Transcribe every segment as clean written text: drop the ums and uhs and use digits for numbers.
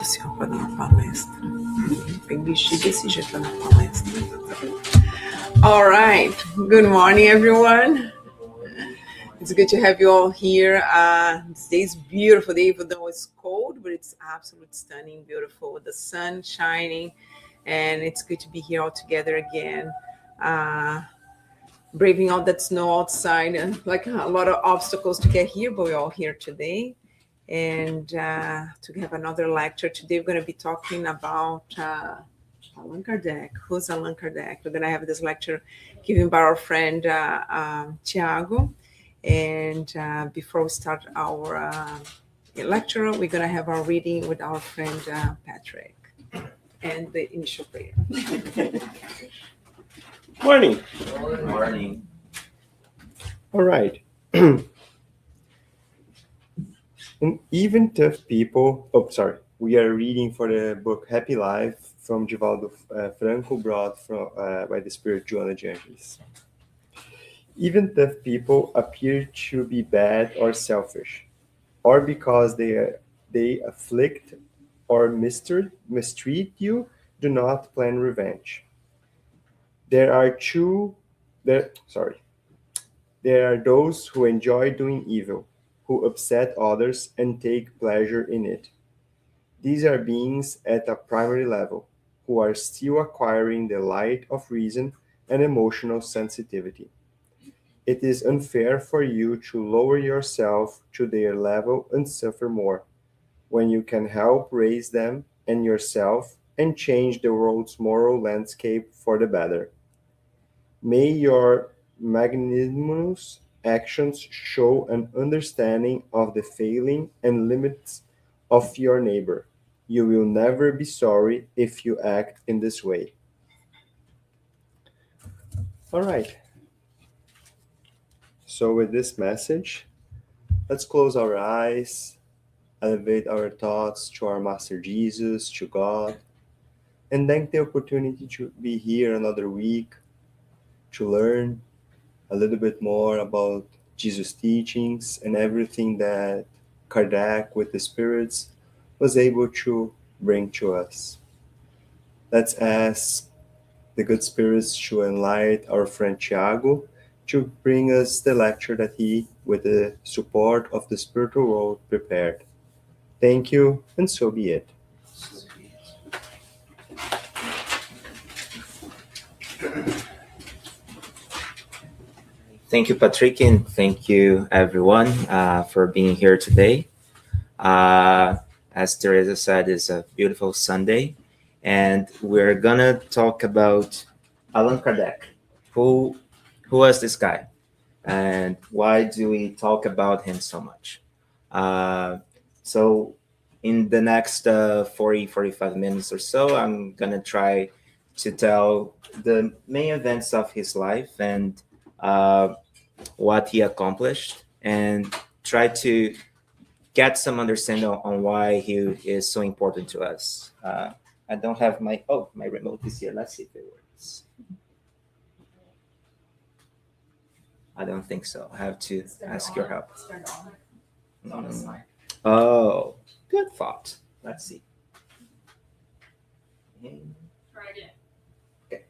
Para dar uma palestra. Bem vestido desse jeito para dar palestra. All right. Good morning, everyone. It's good to have you all here. Today's beautiful day, even though it's cold, but it's absolutely stunning, beautiful, with the sun shining, and it's good to be here all together again. Braving all that snow outside, and like a lot of obstacles to get here, but we're all here today. And to have another lecture today, we're going to be talking about Allan Kardec. Who's Allan Kardec? We're going to have this lecture given by our friend Tiago. And before we start our lecture, we're going to have our reading with our friend Patrick and the initial prayer. Morning. Morning. All right. And even tough people. We are reading for the book Happy Life from Divaldo Franco, brought from by the Spirit Joana de Angelis. Even tough people appear to be bad or selfish, or because they afflict or mistreat you, do not plan revenge. There are those who enjoy doing evil, who upset others and take pleasure in it. These are beings at a primary level, who are still acquiring the light of reason and emotional sensitivity. It is unfair for you to lower yourself to their level and suffer more, when you can help raise them and yourself and change the world's moral landscape for the better. May your magnanimous actions show an understanding of the failing and limits of your neighbor. You will never be sorry if you act in this way. All right. So, with this message, let's close our eyes, elevate our thoughts to our Master Jesus, to God, and thank the opportunity to be here another week, to learn a little bit more about Jesus' teachings and everything that Kardec with the spirits was able to bring to us. Let's ask the good spirits to enlighten our friend Tiago to bring us the lecture that he, with the support of the spiritual world, prepared. Thank you, and so be it. Thank you, Patrick, and thank you, everyone, for being here today. As Teresa said, it's a beautiful Sunday, and we're gonna talk about Allan Kardec. Who was this guy, and why do we talk about him so much? So, in the next 45 minutes or so, I'm gonna try to tell the main events of his life and what he accomplished, and try to get some understanding on why he is so important to us. I don't have my remote is here. Let's see if it works. I don't think so. I have to ask your help. Oh, good thought. Let's see. Okay.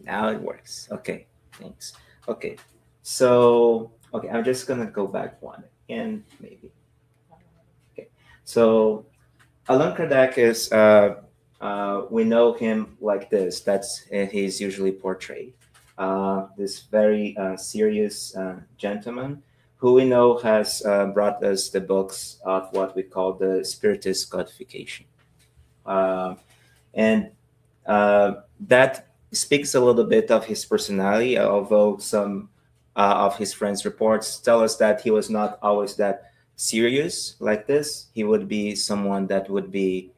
Now it works. Okay, thanks. Okay, so I'm just gonna go back one and maybe. Okay, so Allan Kardec is we know him like this. That's he's usually portrayed. This very serious gentleman who we know has brought us the books of what we call the Spiritist codification, and that speaks a little bit of his personality, although some of his friends' reports tell us that he was not always that serious like this. He would be someone that would be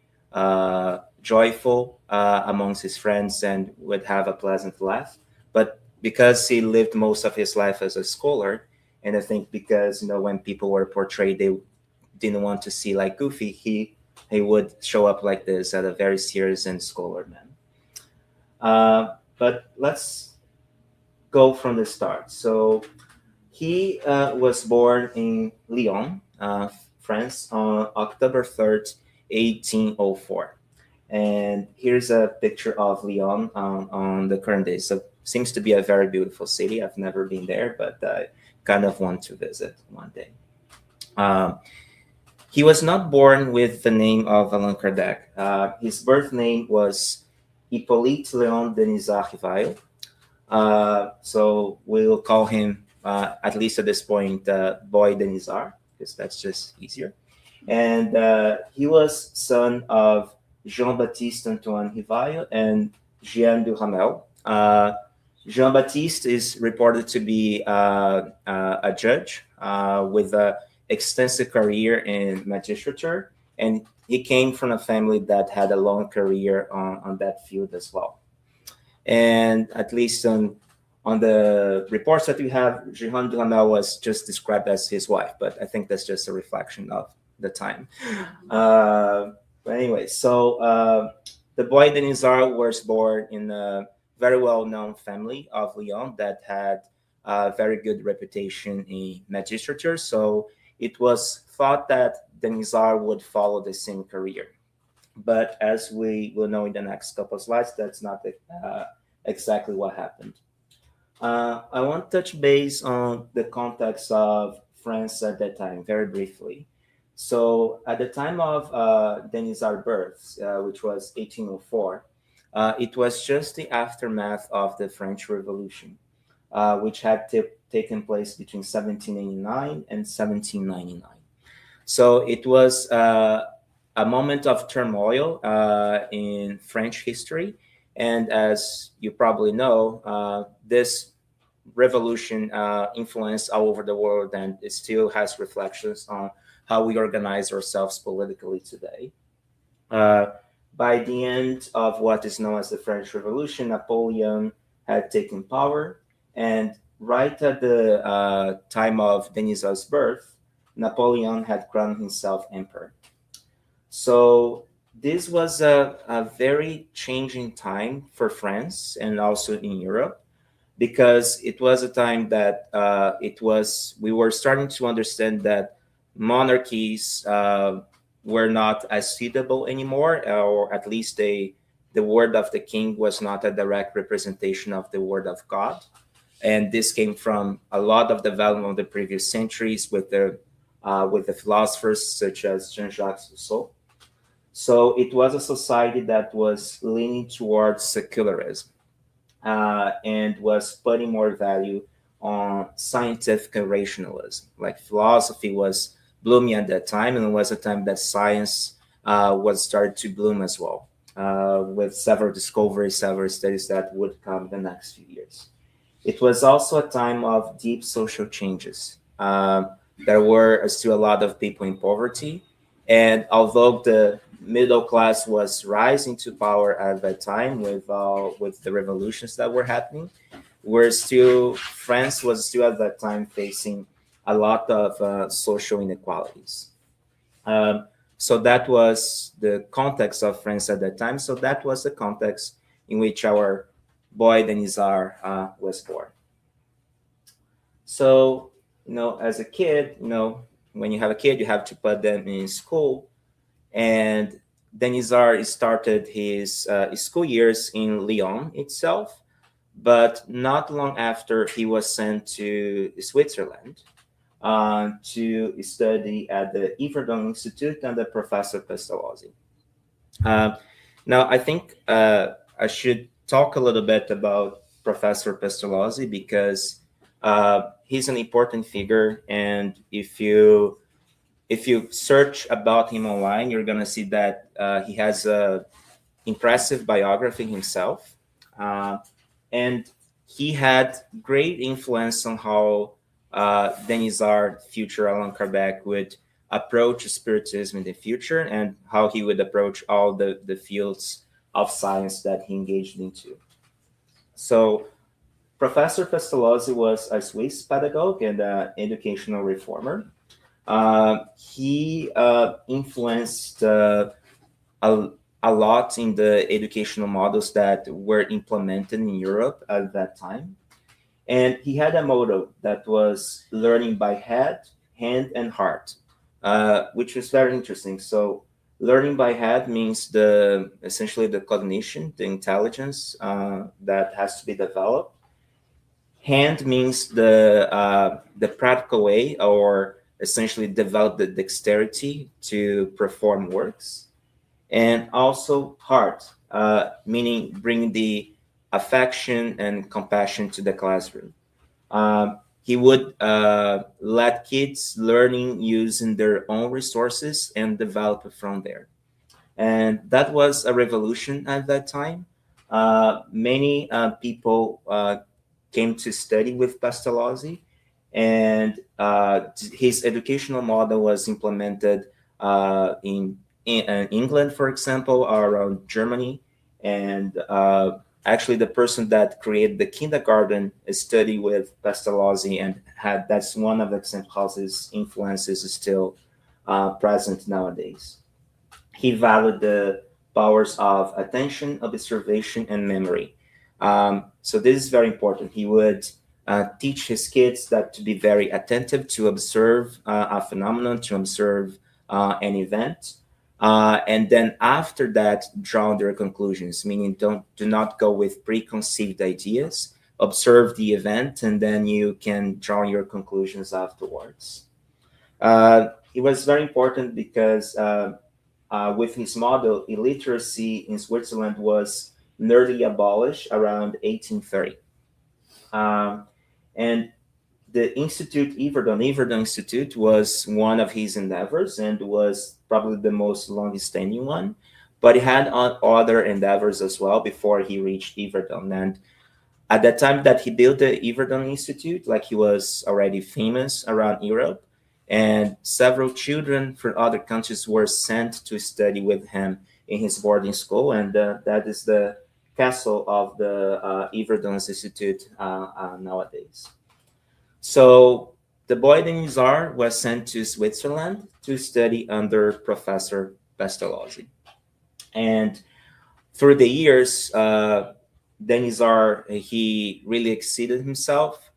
joyful amongst his friends and would have a pleasant laugh. But because he lived most of his life as a scholar, and I think because when people were portrayed, they didn't want to see like goofy, he would show up like this as a very serious and scholar man. But let's go from the start. So he was born in Lyon, France, on October 3rd, 1804. And here's a picture of Lyon on the current day. So seems to be a very beautiful city. I've never been there, but I kind of want to visit one day. Um, he was not born with the name of Allan Kardec. His birth name was Hippolyte Léon Denisard Rivail. So we'll call him, at least at this point, Boy Denisard, because that's just easier. And he was son of Jean-Baptiste Antoine Rivail and Jeanne Duhamel. Jean-Baptiste is reported to be a judge with an extensive career in magistrature, and he came from a family that had a long career on that field as well. And at least on the reports that we have, Jeanne Duhamel was just described as his wife, but I think that's just a reflection of the time. But anyway, so the boy Denisard was born in a very well-known family of Lyon that had a very good reputation in magistrature. So it was thought that Denisard would follow the same career. But as we will know in the next couple of slides, that's not exactly what happened. I want to touch base on the context of France at that time, very briefly. So at the time of Denisard's birth, which was 1804, it was just the aftermath of the French Revolution, which had taken place between 1789 and 1799. So it was a moment of turmoil in French history. And as you probably know, this revolution influenced all over the world, and it still has reflections on how we organize ourselves politically today. By the end of what is known as the French Revolution, Napoleon had taken power, and right at the time of Denisard's birth, Napoleon had crowned himself emperor. So this was a very changing time for France and also in Europe, because it was a time that we were starting to understand that monarchies were not as suitable anymore, or at least the word of the king was not a direct representation of the word of God. And this came from a lot of development of the previous centuries with the philosophers such as Jean-Jacques Rousseau. So it was a society that was leaning towards secularism and was putting more value on scientific rationalism. Like philosophy was blooming at that time, and it was a time that science was started to bloom as well, with several discoveries, several studies that would come the next few years. It was also a time of deep social changes. There were still a lot of people in poverty, and although the middle class was rising to power at that time with the revolutions that were happening, France was still at that time facing a lot of social inequalities. So that was the context of France at that time. So that was the context in which our boy Denisard was born. So, as a kid, when you have a kid, you have to put them in school. And Denisard started his school years in Lyon itself, but not long after he was sent to Switzerland to study at the Yverdon Institute under Professor Pestalozzi. Now, I think I should talk a little bit about Professor Pestalozzi, because he's an important figure, and if you search about him online, you're gonna see that he has a impressive biography himself, and he had great influence on how Denisard, future Allan Kardec, would approach Spiritism in the future, and how he would approach all the fields of science that he engaged into. So Professor Pestalozzi was a Swiss pedagogue and an educational reformer. He influenced a lot in the educational models that were implemented in Europe at that time. And he had a motto that was learning by head, hand, and heart, which was very interesting. So Learning by head means the essentially the cognition, the intelligence that has to be developed. Hand means the practical way, or essentially develop the dexterity to perform works. And also heart, meaning bring the affection and compassion to the classroom. He would let kids learning using their own resources and develop it from there. And that was a revolution at that time. Many people came to study with Pestalozzi, and his educational model was implemented in England, for example, or around Germany. And actually, the person that created the kindergarten study with Pestalozzi, and had that's one of the examples how his influences is still present nowadays. He valued the powers of attention, observation, and memory. So this is very important. He would teach his kids that to be very attentive, to observe a phenomenon, to observe an event, and then after that, draw their conclusions. Meaning, do not go with preconceived ideas. Observe the event, and then you can draw your conclusions afterwards. It was very important because with his model, illiteracy in Switzerland was nearly abolished around 1830. And the Institute, Yverdon Institute, was one of his endeavors and was probably the most long-standing one. But he had other endeavors as well before he reached Yverdon. And at the time that he built the Yverdon Institute, like, he was already famous around Europe, and several children from other countries were sent to study with him in his boarding school, and that is the castle of the Yverdon Institute nowadays. So the boy Denisard was sent to Switzerland to study under Professor Pestalozzi. And through the years, Denisard, he really exceeded himself.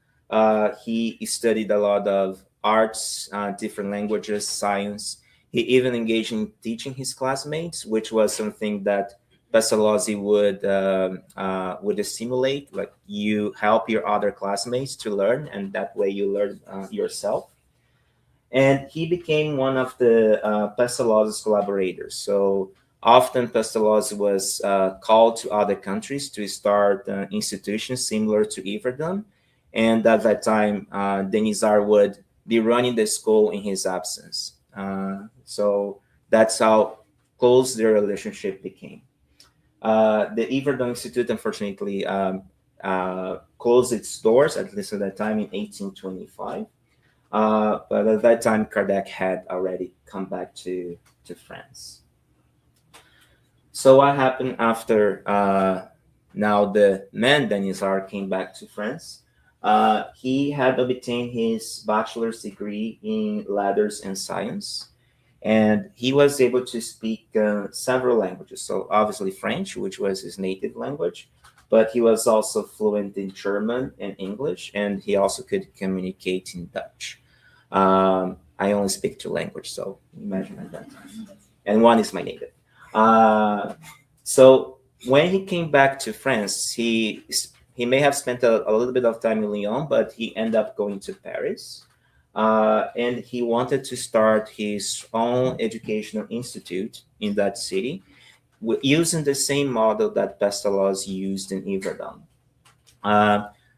He studied a lot of arts, different languages, science. He even engaged in teaching his classmates, which was something that Pestalozzi would stimulate. Like, you help your other classmates to learn, and that way you learn yourself. And he became one of the Pestalozzi's collaborators. So often Pestalozzi was called to other countries to start institutions similar to Yverdon. And at that time, Denisard would be running the school in his absence. So that's how close their relationship became. The Yverdon Institute, unfortunately, closed its doors, at least at that time, in 1825. But at that time, Kardec had already come back to France. So what happened after now the man Denisard came back to France? He had obtained his bachelor's degree in letters and science, and he was able to speak several languages. So obviously French, which was his native language, but he was also fluent in German and English, and he also could communicate in Dutch. I only speak two languages, so imagine at that time. And one is my native. So when he came back to France, he may have spent a little bit of time in Lyon, but he ended up going to Paris. And he wanted to start his own educational institute in that city, using the same model that Pestalozzi used in Yverdon.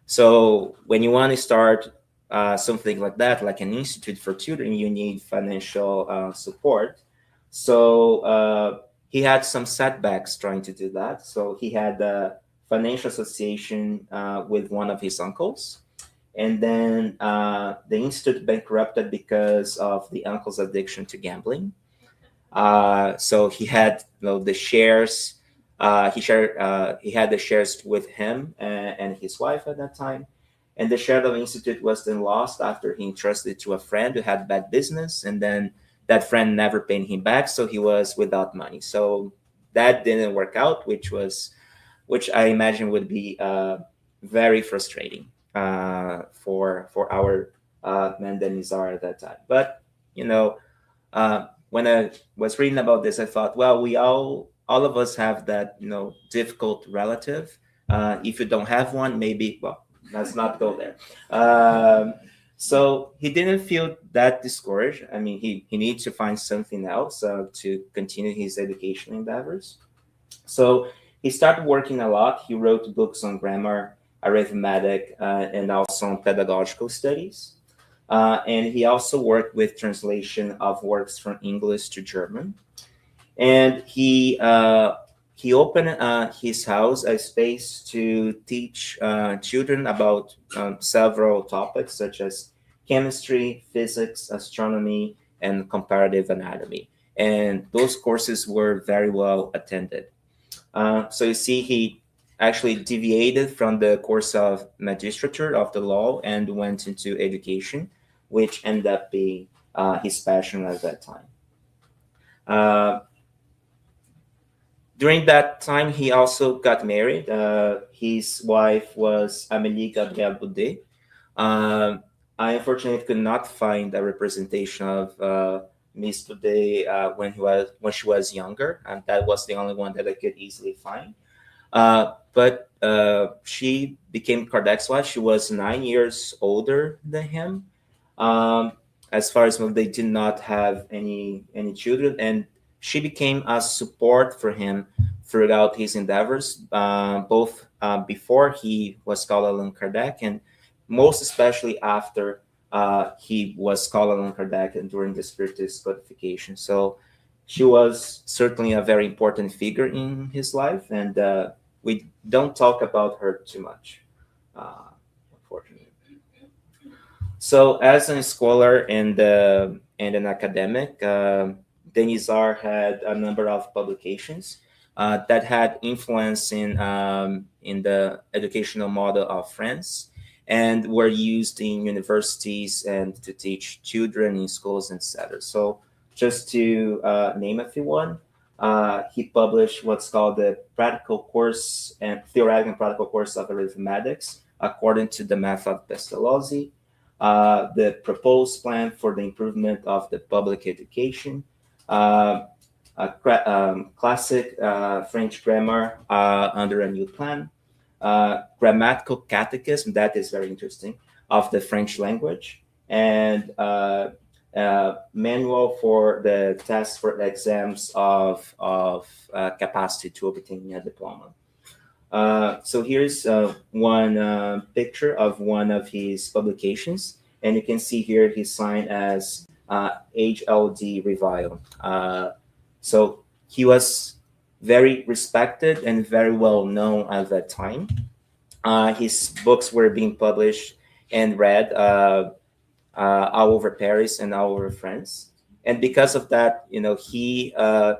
So when you want to start something like that, like an institute for children, you need financial support. So he had some setbacks trying to do that. So he had a financial association with one of his uncles. And then the institute bankrupted because of the uncle's addiction to gambling. So he had the shares. He had the shares with him and his wife at that time. And the share of the institute was then lost after he entrusted it to a friend who had bad business, and then that friend never paid him back, so he was without money. So that didn't work out, which I imagine would be very frustrating for our man Denisard at that time. But when I was reading about this, I thought, well, we all of us have that, difficult relative. If you don't have one, maybe, well, let's not go there. So he didn't feel that discouraged. I mean, he needs to find something else to continue his educational endeavors. So he started working a lot. He wrote books on grammar, arithmetic, and also on pedagogical studies. And he also worked with translation of works from English to German. And he opened his house a space to teach children about several topics such as chemistry, physics, astronomy, and comparative anatomy. And those courses were very well attended. So you see, he actually deviated from the course of magistrature of the law and went into education, which ended up being his passion at that time. During that time, he also got married. His wife was Amélie Gabrielle Boudet. I unfortunately could not find a representation of Miss Boudet when she was younger, and that was the only one that I could easily find. But she became Kardec's wife. She was 9 years older than him. As far as they did not have any children, and she became a support for him throughout his endeavors, both before he was called Allan Kardec and most especially after he was called Allan Kardec and during the Spiritist codification. So she was certainly a very important figure in his life, and we don't talk about her too much, unfortunately. So as a scholar and an academic, Denisard had a number of publications that had influence in the educational model of France and were used in universities and to teach children in schools, etc. So just to name a few one, he published what's called the practical course and theoretical and practical course of arithmetics according to the method of Pestalozzi, the proposed plan for the improvement of the public education, classic French grammar under a new plan, grammatical catechism, that is very interesting, of the French language, and manual for the tests for exams of capacity to obtain a diploma. So here's one picture of one of his publications, and you can see here he's signed as HLD Revile. So he was very respected and very well known at that time. His books were being published and read all over Paris and all over France. And because of that, he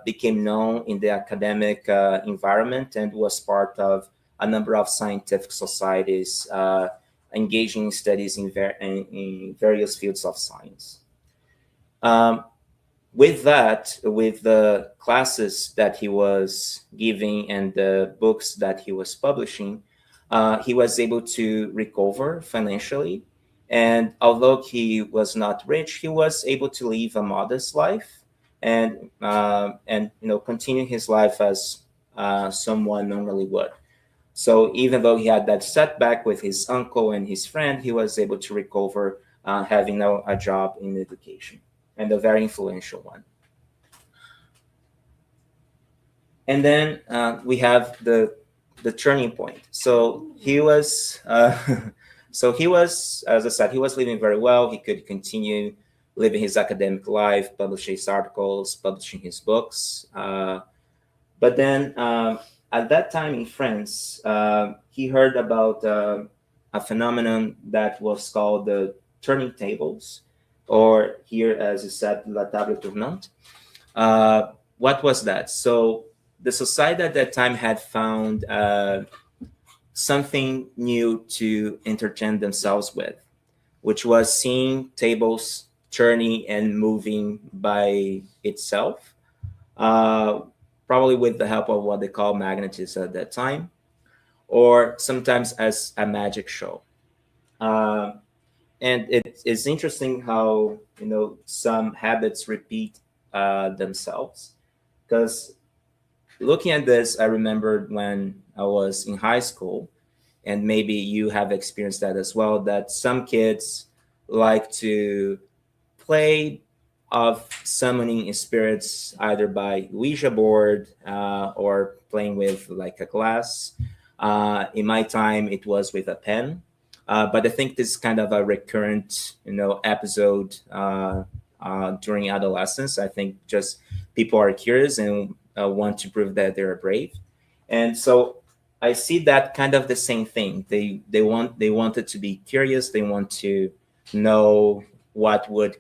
became known in the academic environment and was part of a number of scientific societies engaging in studies in various fields of science. With the classes that he was giving and the books that he was publishing, he was able to recover financially. And although he was not rich, he was able to live a modest life and continue his life as someone normally would. So even though he had that setback with his uncle and his friend, he was able to recover, having a job in education, and a very influential one. And then we have the turning point. So he was, as I said, he was living very well. He could continue living his academic life, publishing his articles, publishing his books. But then at that time in France, he heard about a phenomenon that was called the turning tables, or here, as you said, la table tournante. What was that? So the society at that time had found something new to entertain themselves with, which was seeing tables turning and moving by itself, probably with the help of what they call magnetism at that time, or sometimes as a magic show. And it's interesting how some habits repeat themselves. Because looking at this, I remembered when I was in high school, and maybe you have experienced that as well, that some kids like to play of summoning spirits either by Ouija board or playing with like a glass. In my time, it was with a pen. But I think this is kind of a recurrent, episode during adolescence. I think just people are curious and want to prove that they're brave, and so I see that kind of the same thing. They wanted to be curious. They want to know what would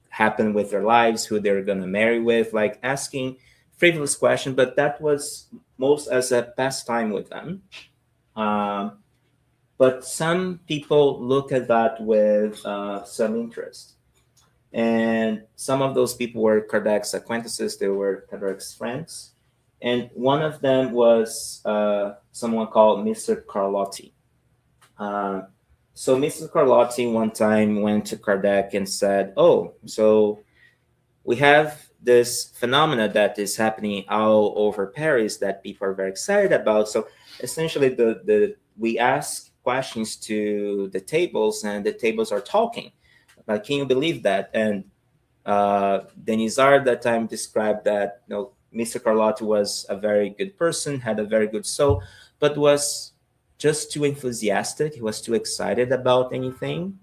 happen with their lives, who they're gonna marry with, like asking frivolous questions. But that was most as a pastime with them. Um, but some people look at that with some interest. And some of those people were Kardec's acquaintances, they were Kardec's friends. And one of them was someone called Mr. Carlotti. Uh, so Mr. Carlotti one time went to Kardec and said, "Oh, so we have this phenomena that is happening all over Paris that people are very excited about. So essentially, the we ask questions to the tables, and the tables are talking. Like, can you believe that?" And Denizar at that time described that Mr. Carlotti was a very good person, had a very good soul, but was just too enthusiastic. He was too excited about anything.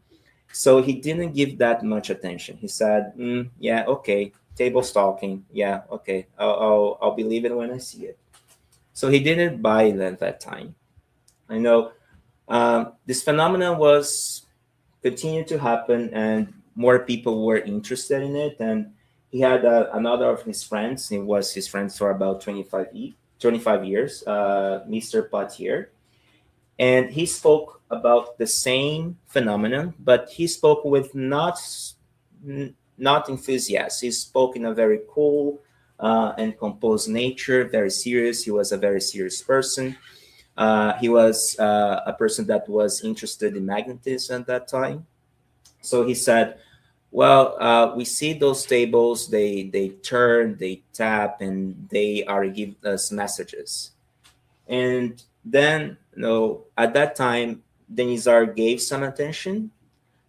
So he didn't give that much attention. He said, "Yeah, okay, table's talking. Yeah, okay, I'll believe it when I see it." So he didn't buy it at that time. I know this phenomenon was continued to happen, and more people were interested in it. And he had another of his friends. He was his friend for about 25 years, Mr. Patier. And he spoke about the same phenomenon, but he spoke with not enthusiasm. He spoke in a very cool and composed nature, very serious. He was a very serious person. He was a person that was interested in magnetism at that time. So he said, "Well, we see those tables. They turn, they tap, and they are give us messages." And then, at that time, Denizar gave some attention,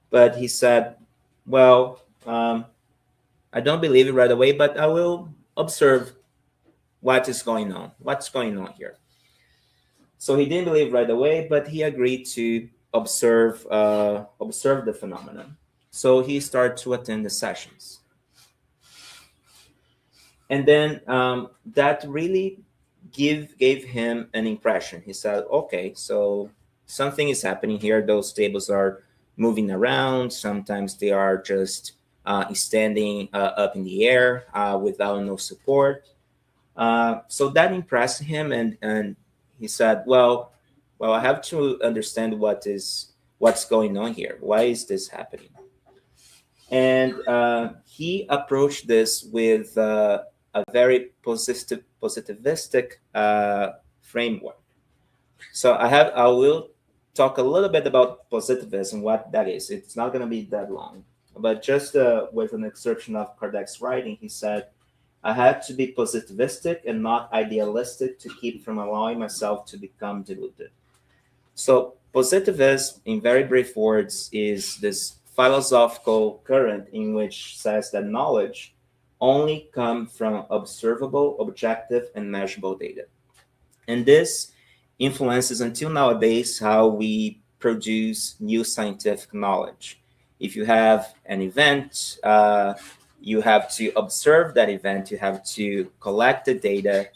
but he said, "Well, I don't believe it right away, but I will observe what is going on. What's going on here?" So he didn't believe right away, but he agreed to observe the phenomenon. So he started to attend the sessions, and then that really gave him an impression. He said, "Okay, so something is happening here. Those tables are moving around. Sometimes they are just standing up in the air without no support." So that impressed him, and he said, "Well, I have to understand what's going on here. Why is this happening?" And he approached this with a very positivistic framework. So I will talk a little bit about positivism, what that is. It's not going to be that long, but just with an excerption of Kardec's writing, he said, "I had to be positivistic and not idealistic to keep from allowing myself to become deluded." So positivism, in very brief words, is this philosophical current in which says that knowledge only comes from observable, objective, and measurable data. And this influences until nowadays how we produce new scientific knowledge. If you have an event, you have to observe that event, you have to collect the data,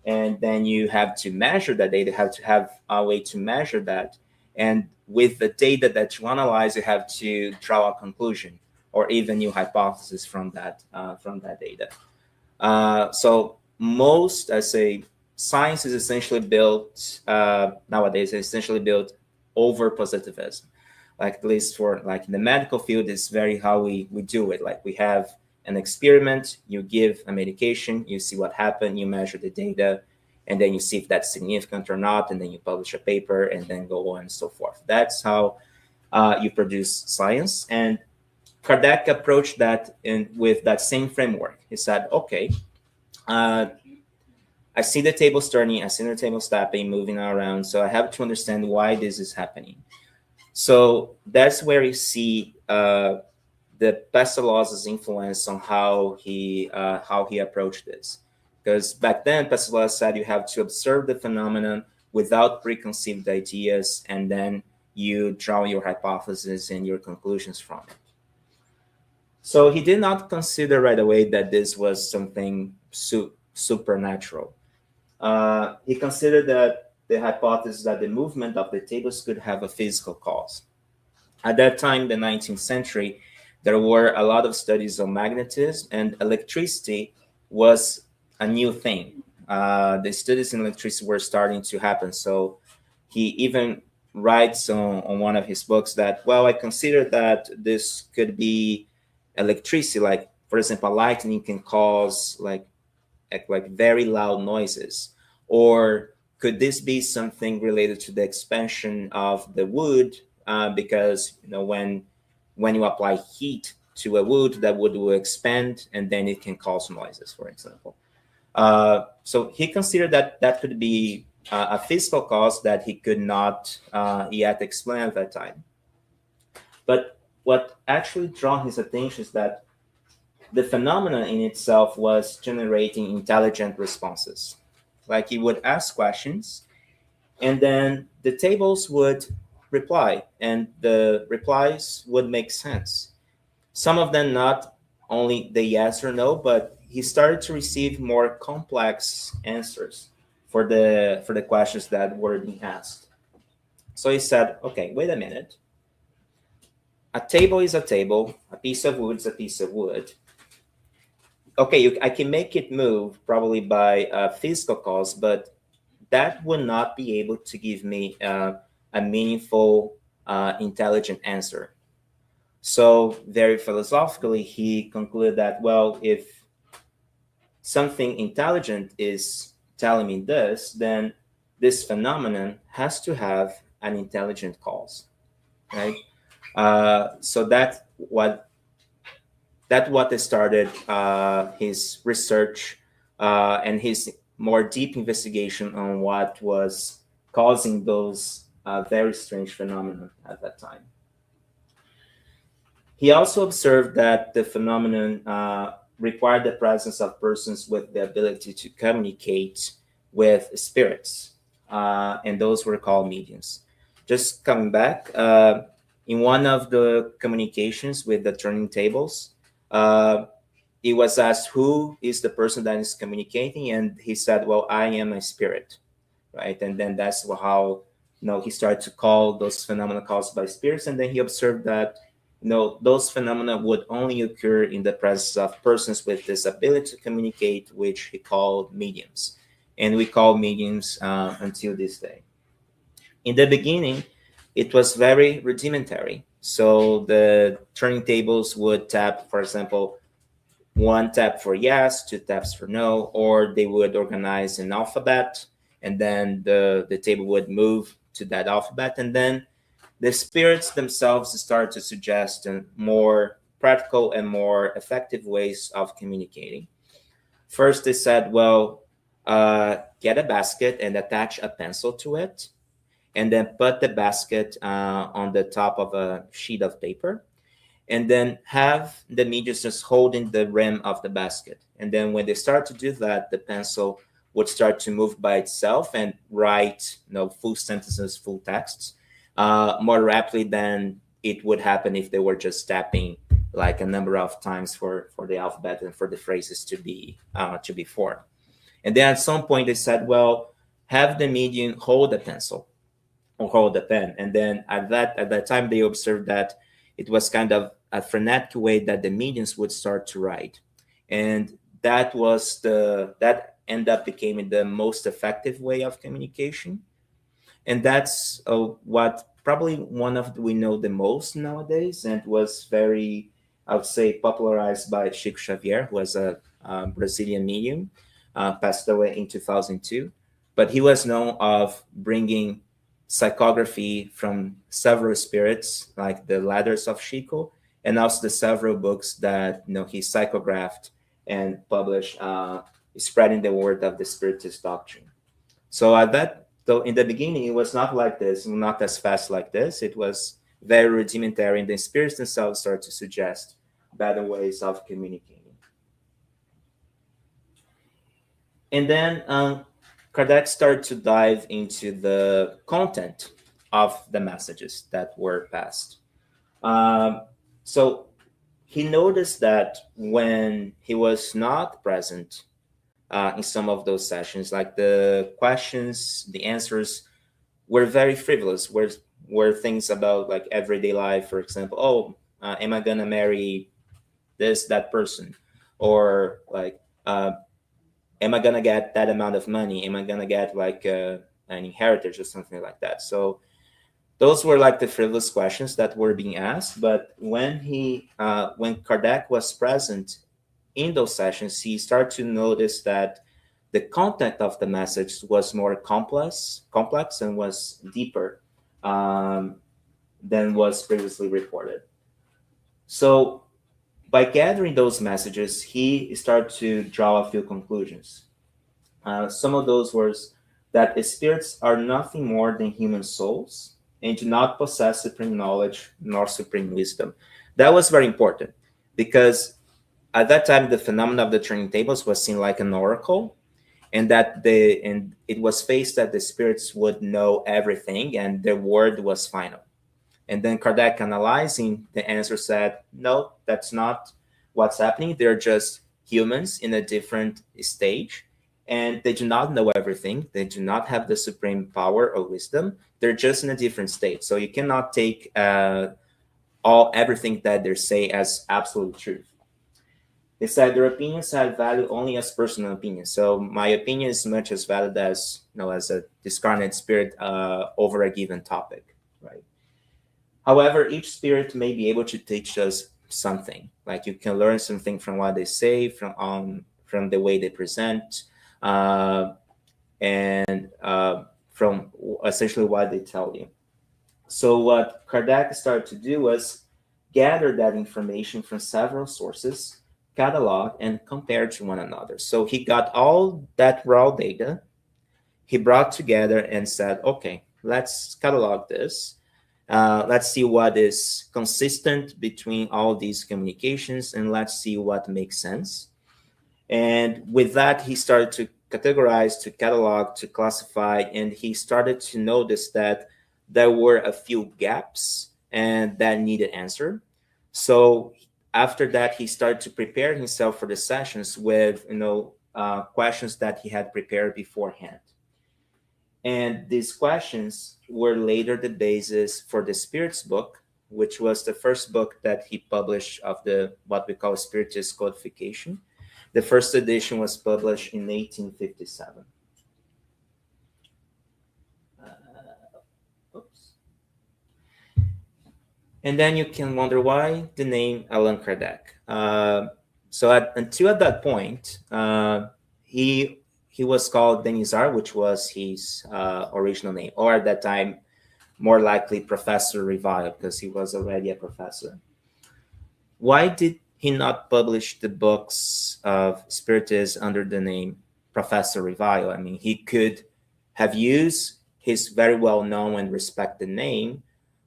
and then you have to measure that data, have to have a way to measure that. And with the data that you analyze, you have to draw a conclusion or even new hypothesis from that data. So most, I say, science is essentially built nowadays, essentially built over positivism. Like at least for like in the medical field, is very how we do it. Like we have an experiment, you give a medication, you see what happened, you measure the data, and then you see if that's significant or not, and then you publish a paper, and then go on and so forth. That's how you produce science. And Kardec approached that with that same framework. He said, okay, I see the tables turning, I see the tables tapping, moving around, so I have to understand why this is happening. So that's where you see the Pestalozzi's influence on how he approached this. Because back then, Pestalozzi said you have to observe the phenomenon without preconceived ideas, and then you draw your hypothesis and your conclusions from it. So he did not consider right away that this was something supernatural. He considered that the hypothesis that the movement of the tables could have a physical cause. At that time, the 19th century, there were a lot of studies on magnetism, and electricity was a new thing. The studies in electricity were starting to happen. So he even writes on one of his books that, well, I consider that this could be electricity. Like, for example, lightning can cause like very loud noises. Or could this be something related to the expansion of the wood? Because when you apply heat to a wood, that wood will expand and then it can cause noises, for example. So he considered that could be a physical cause that he could not yet explain at that time. But what actually drew his attention is that the phenomenon in itself was generating intelligent responses. Like, he would ask questions, and then the tables would reply, and the replies would make sense. Some of them not only the yes or no, but he started to receive more complex answers for the questions that were being asked. So he said, okay, wait a minute. A table is a table, a piece of wood is a piece of wood. Okay, I can make it move probably by a physical cause, but that would not be able to give me a meaningful, intelligent answer. So very philosophically, he concluded that, well, if something intelligent is telling me this, then this phenomenon has to have an intelligent cause, right? So that's what started his research and his more deep investigation on what was causing those very strange phenomena at that time. He also observed that the phenomenon required the presence of persons with the ability to communicate with spirits, and those were called mediums. Just coming back, in one of the communications with the turning tables, he was asked who is the person that is communicating, and he said, well, I am a spirit, right? And then that's how he started to call those phenomena caused by spirits. And then he observed that those phenomena would only occur in the presence of persons with this ability to communicate, which he called mediums, and we call mediums until this day. In the beginning, it was very rudimentary. So the turning tables would tap, for example, one tap for yes, two taps for no, or they would organize an alphabet, and then the table would move to that alphabet. And then the spirits themselves started to suggest more practical and more effective ways of communicating. First, they said, well, get a basket and attach a pencil to it, and then put the basket on the top of a sheet of paper, and then have the mediums just holding the rim of the basket. And then when they start to do that, the pencil would start to move by itself and write full sentences, full texts, more rapidly than it would happen if they were just tapping like a number of times for the alphabet and for the phrases to be formed. And then at some point they said, well, have the medium hold the pencil or hold the pen. And then at that time they observed that it was kind of a frenetic way that the mediums would start to write. And that ended up becoming the most effective way of communication. And that's what probably one of we know the most nowadays, and was very, I would say, popularized by Chico Xavier, who was a Brazilian medium, passed away in 2002. But he was known of bringing psychography from several spirits, like the ladders of Chico, and also the several books that he psychographed and published, spreading the word of the Spiritist doctrine. So at that, though, in the beginning, it was not like this, not as fast like this. It was very rudimentary, and the spirits themselves started to suggest better ways of communicating. And then Kardec started to dive into the content of the messages that were passed. So he noticed that when he was not present in some of those sessions, like the questions, the answers were very frivolous, were things about like everyday life, for example. Am I gonna marry that person? Or like, am I gonna get that amount of money? Am I gonna get like an inheritance or something like that? So those were like the frivolous questions that were being asked. But when Kardec was present in those sessions, he started to notice that the content of the message was more complex and was deeper than was previously reported. So by gathering those messages, he started to draw a few conclusions. Some of those were that the spirits are nothing more than human souls and do not possess supreme knowledge nor supreme wisdom. That was very important because at that time, the phenomenon of the turning tables was seen like an oracle, and it was faced that the spirits would know everything and their word was final. And then Kardec, analyzing the answer, said, no, that's not what's happening. They're just humans in a different stage, and they do not know everything. They do not have the supreme power or wisdom. They're just in a different state. So you cannot take everything that they say as absolute truth. They said their opinions have value only as personal opinions. So my opinion is much as valid as as a discarnate spirit over a given topic, right? However, each spirit may be able to teach us something. Like you can learn something from what they say, from the way they present, and from essentially what they tell you. So what Kardec started to do was gather that information from several sources, catalog, and compare to one another. So he got all that raw data, he brought together and said, okay, let's catalog this. Let's see what is consistent between all these communications, and let's see what makes sense. And with that, he started to categorize, to catalog, to classify, and he started to notice that there were a few gaps and that needed answer. So after that, he started to prepare himself for the sessions with questions that he had prepared beforehand. And these questions were later the basis for the Spirits book, which was the first book that he published of the what we call Spiritist codification. The first edition was published in 1857. And then you can wonder why the name Allan Kardec. Until at that point, he was called Denisard, which was his original name, or at that time, more likely Professor Revile, because he was already a professor. Why did he not publish the books of Spiritism under the name Professor Revile? I mean, he could have used his very well-known and respected name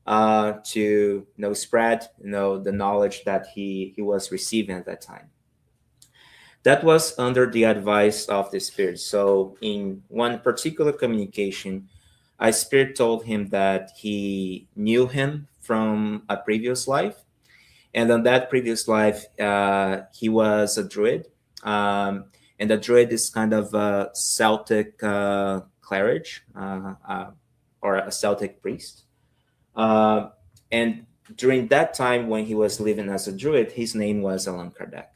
to spread the knowledge that he was receiving at that time. That was under the advice of the spirit. So in one particular communication, a spirit told him that he knew him from a previous life, and on that previous life he was a druid, and a druid is kind of a Celtic cleric or a Celtic priest. And during that time when he was living as a druid, his name was Allan Kardec.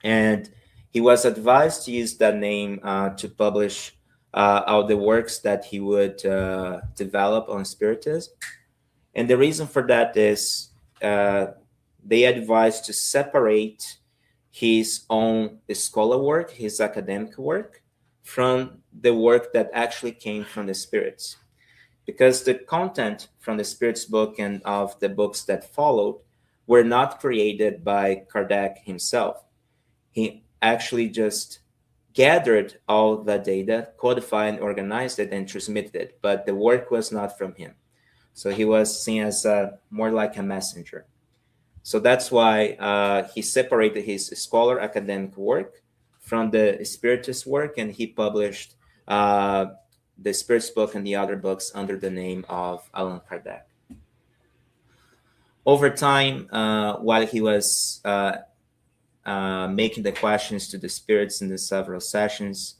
And he was advised to use that name to publish all the works that he would develop on Spiritism. And the reason for that is they advised to separate his own scholar work, his academic work, from the work that actually came from the spirits. Because the content from the Spirits book and of the books that followed were not created by Kardec himself. He actually just gathered all the data, codified and organized it, and transmitted it. But the work was not from him. So he was seen as more like a messenger. So that's why he separated his scholar academic work from the Spiritist work, and he published the Spiritist book and the other books under the name of Allan Kardec. Over time, while he was making the questions to the spirits in the several sessions,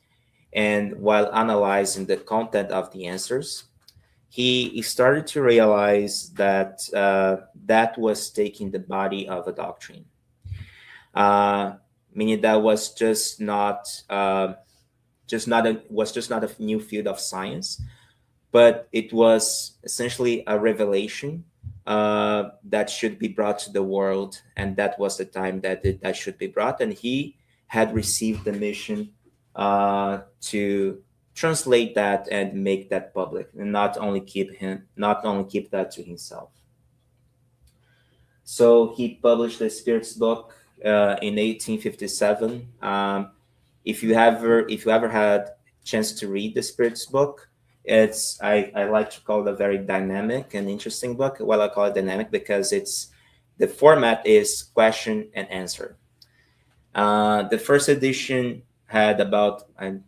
and while analyzing the content of the answers, he started to realize that that was taking the body of a doctrine, meaning that was just not a new field of science, but it was essentially a revelation that should be brought to the world, and that was the time that that should be brought. And he had received the mission to translate that and make that public, and not only keep that to himself. So he published the Spiritist book in 1857. If you ever had chance to read the Spiritist book, it's I like to call it a very dynamic and interesting book. Well, I call it dynamic because the format is question and answer. The first edition had about,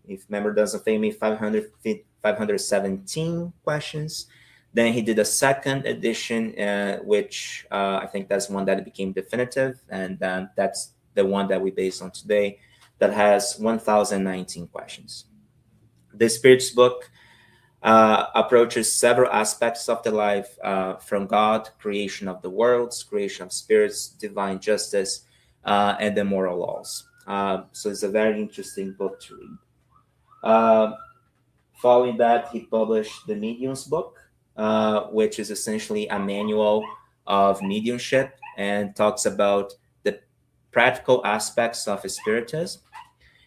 if memory doesn't fail me, 517 questions. Then he did a second edition, which I think that's one that became definitive, and that's the one that we based on today, that has 1,019 questions. The Spiritist book approaches several aspects of the life, from God, creation of the worlds, creation of spirits, divine justice, and the moral laws. So it's a very interesting book to read. Following that, he published the Medium's book, which is essentially a manual of mediumship and talks about the practical aspects of spiritism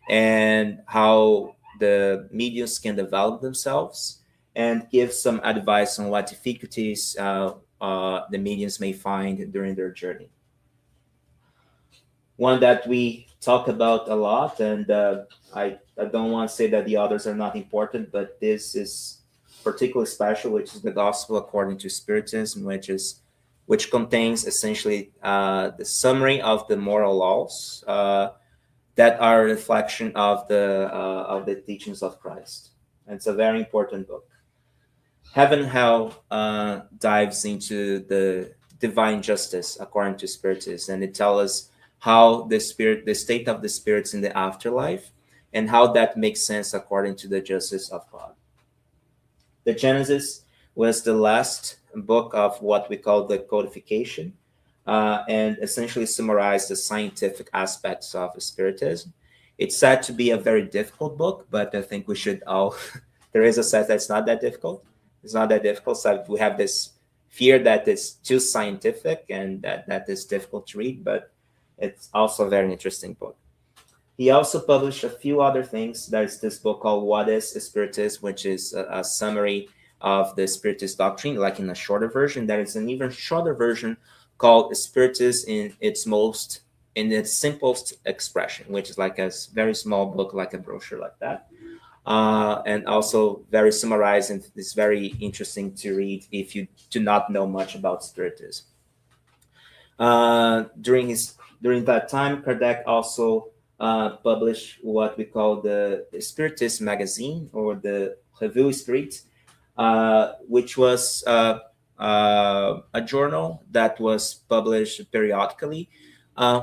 and how the mediums can develop themselves, and give some advice on what difficulties the mediums may find during their journey. One that we talk about a lot, and I don't want to say that the others are not important, but this is particularly special, which is the Gospel according to Spiritism, which contains essentially the summary of the moral laws that are a reflection of the teachings of Christ. And it's a very important book. Heaven and Hell dives into the divine justice according to Spiritism, and it tells us how the state of the spirits in the afterlife, and how that makes sense according to the justice of God. The Genesis was the last book of what we call the codification, and essentially summarized the scientific aspects of Spiritism. It's said to be a very difficult book, but I think we should all, there is a sense that it's not that difficult. It's not that difficult. So we have this fear that it's too scientific and that is difficult to read, but it's also a very interesting book. He also published a few other things. There's this book called What is Spiritism, which is a summary of the Spiritist doctrine, like in a shorter version. There is an even shorter version called Spiritism in its simplest expression, which is like a very small book, like a brochure like that. And also very summarized, and it's very interesting to read if you do not know much about Spiritism. During that time, Kardec also published what we call the Spiritist magazine, or the Revue Spirit, which was a journal that was published periodically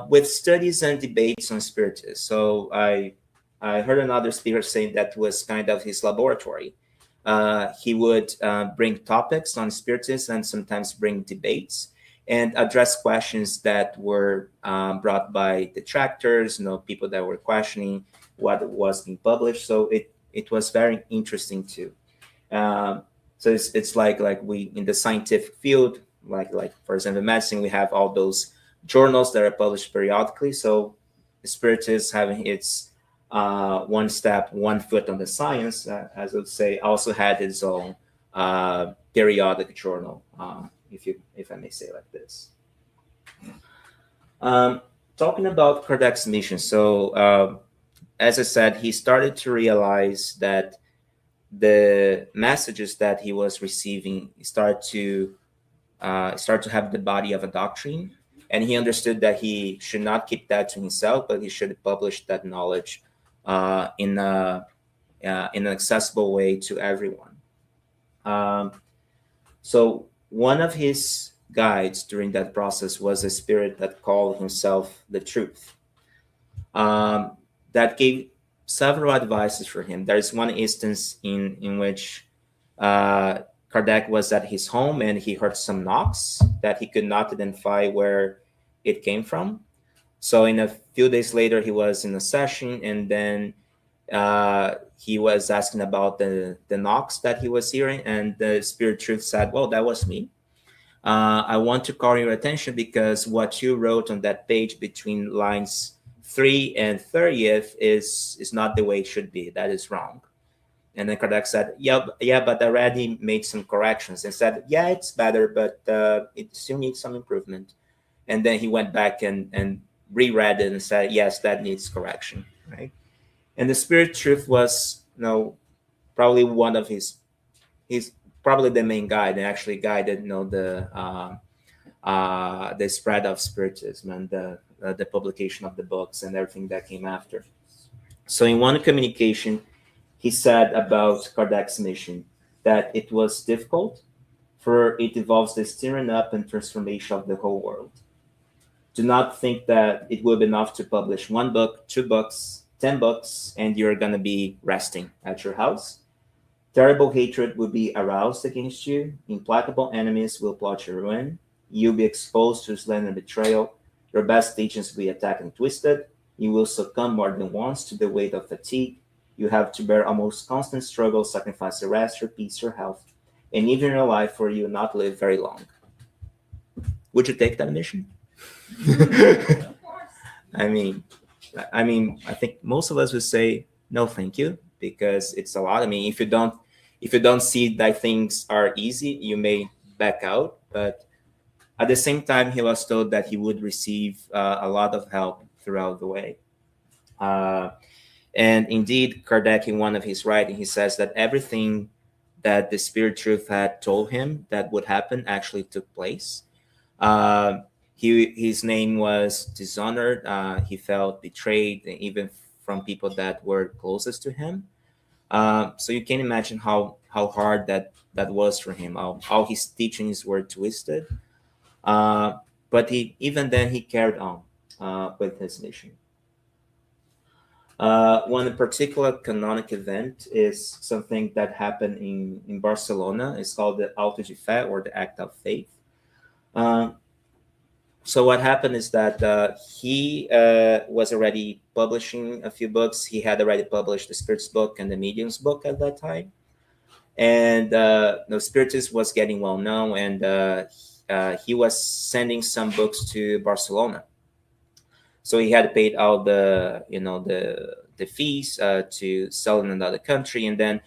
with studies and debates on Spiritism. So I heard another speaker saying that was kind of his laboratory. He would bring topics on Spiritism and sometimes bring debates and address questions that were brought by detractors, people that were questioning what was being published. So it was very interesting too. So it's like we in the scientific field, like for example, medicine, we have all those journals that are published periodically. So Spiritism, having its one foot on the science, as I would say, also had its own periodic journal. If I may say like this. Um, Talking about Kardec's mission, so as I said, he started to realize that the messages that he was receiving start to have the body of a doctrine, and he understood that he should not keep that to himself, but he should publish that knowledge in an accessible way to everyone. Um, so one of his guides during that process was a spirit that called himself the Truth. Um, that gave several advices for him. There's one instance in which uh, Kardec was at his home and he heard some knocks that he could not identify where it came from. So in a few days later, he was in a session, and then he was asking about the knocks that he was hearing, and the Spirit Truth said, "Well, that was me. I want to call your attention because what you wrote on that page between lines 3 and 30th is not the way it should be. That is wrong." And then Kardec said, yeah, but I already made some corrections, and said, yeah, it's better, but it still needs some improvement. And then he went back and reread it and said, yes, that needs correction, right? And the Spirit Truth was, probably one of he's probably the main guide, and actually guided, the spread of Spiritism and the publication of the books and everything that came after. So in one communication, he said about Kardec's mission that it was difficult, for it involves the stirring up and transformation of the whole world. Do not think that it will be enough to publish one book, 2 books, 10 books, and you're going to be resting at your house. Terrible hatred will be aroused against you. Implacable enemies will plot your ruin. You'll be exposed to slander and betrayal. Your best teachings will be attacked and twisted. You will succumb more than once to the weight of fatigue. You have to bear almost constant struggle, sacrifice your rest, your peace, your health, and even your life, for you will not live very long. Would you take that mission? I mean, I think most of us would say no, thank you, because it's a lot. I mean, if you don't see that things are easy, you may back out. But at the same time, he was told that he would receive a lot of help throughout the way. And indeed, Kardec, in one of his writings, he says that everything that the Spirit Truth had told him that would happen actually took place. His name was dishonored. He felt betrayed, even from people that were closest to him. So you can imagine how hard that was for him. All his teachings were twisted. But even then he carried on with his mission. One particular canonic event is something that happened in Barcelona. It's called the Auto de Fé, or the Act of Faith. So what happened is that he was already publishing a few books. He had already published the Spirit's book and the Medium's book at that time. And the Spiritist was getting well known, and he was sending some books to Barcelona. So he had paid all the fees to sell in another country, and then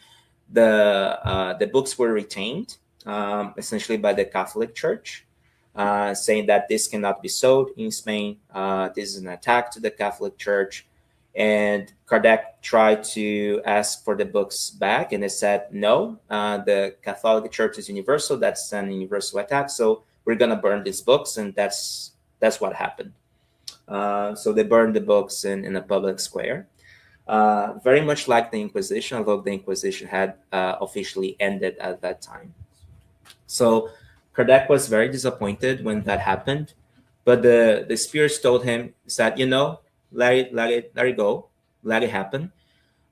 the books were retained essentially by the Catholic Church, saying that this cannot be sold in Spain. This is an attack to the Catholic Church. And Kardec tried to ask for the books back, and they said no. The Catholic Church is universal. That's an universal attack. So we're gonna burn these books, and that's what happened. So they burned the books in a public square, very much like the Inquisition, although the Inquisition had officially ended at that time. So Kardec was very disappointed when that happened, but the spirits told him, said, let it go, let it happen,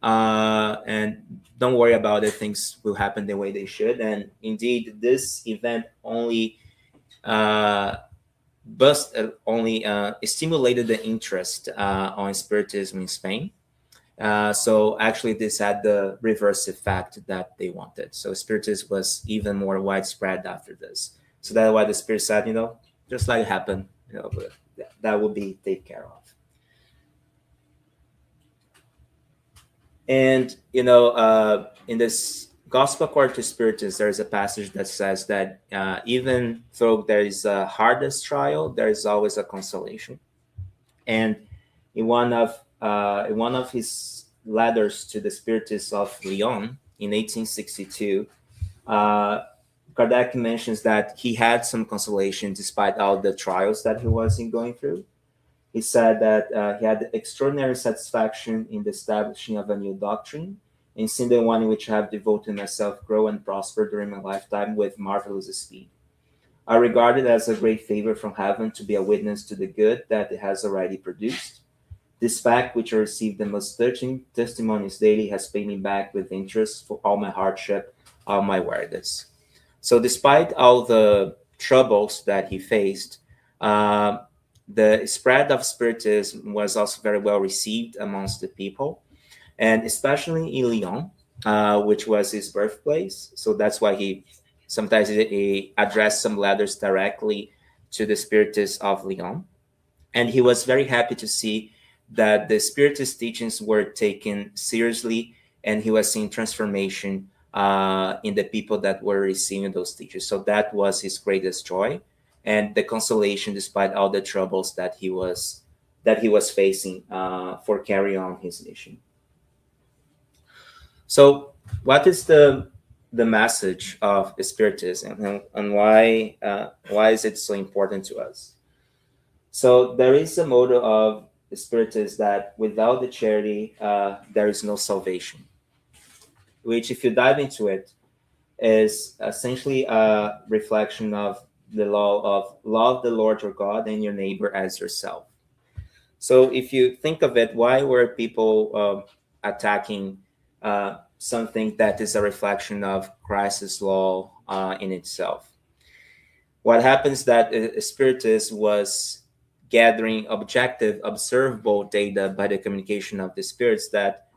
and don't worry about it. Things will happen the way they should. And indeed, this event only stimulated the interest on Spiritism in Spain. So actually, this had the reverse effect that they wanted. So Spiritism was even more widespread after this. So that's why the Spirit said, just let it happen. But that will be taken care of. And in Gospel according to Spiritism, there is a passage that says that even though there is a hardest trial, there is always a consolation. And in one of his letters to the Spiritists of Lyon in 1862, uh, Kardec mentions that he had some consolation despite all the trials that he was going through. He said that he had extraordinary satisfaction in the establishing of a new doctrine, and seeing the one in which I have devoted myself grow and prosper during my lifetime with marvelous speed. I regard it as a great favor from heaven to be a witness to the good that it has already produced. This fact, which I receive the most touching testimonies daily, has paid me back with interest for all my hardship, all my weariness. So, despite all the troubles that he faced, uh, the spread of Spiritism was also very well received amongst the people, and especially in Lyon, which was his birthplace. So that's why he sometimes he addressed some letters directly to the Spiritists of Lyon. And he was very happy to see that the Spiritist teachings were taken seriously, and he was seeing transformation in the people that were receiving those teachings. So that was his greatest joy, and the consolation despite all the troubles that he was facing for carry on his mission. So, what is the message of Spiritism, and why is it so important to us? So, there is a motto of Spiritism that without the charity, there is no salvation. Which, if you dive into it, is essentially a reflection of the law of love the Lord your God and your neighbor as yourself. So, if you think of it, why were people attacking something that is a reflection of Christ's law in itself? What happens that Spiritism was gathering objective, observable data by the communication of the spirits that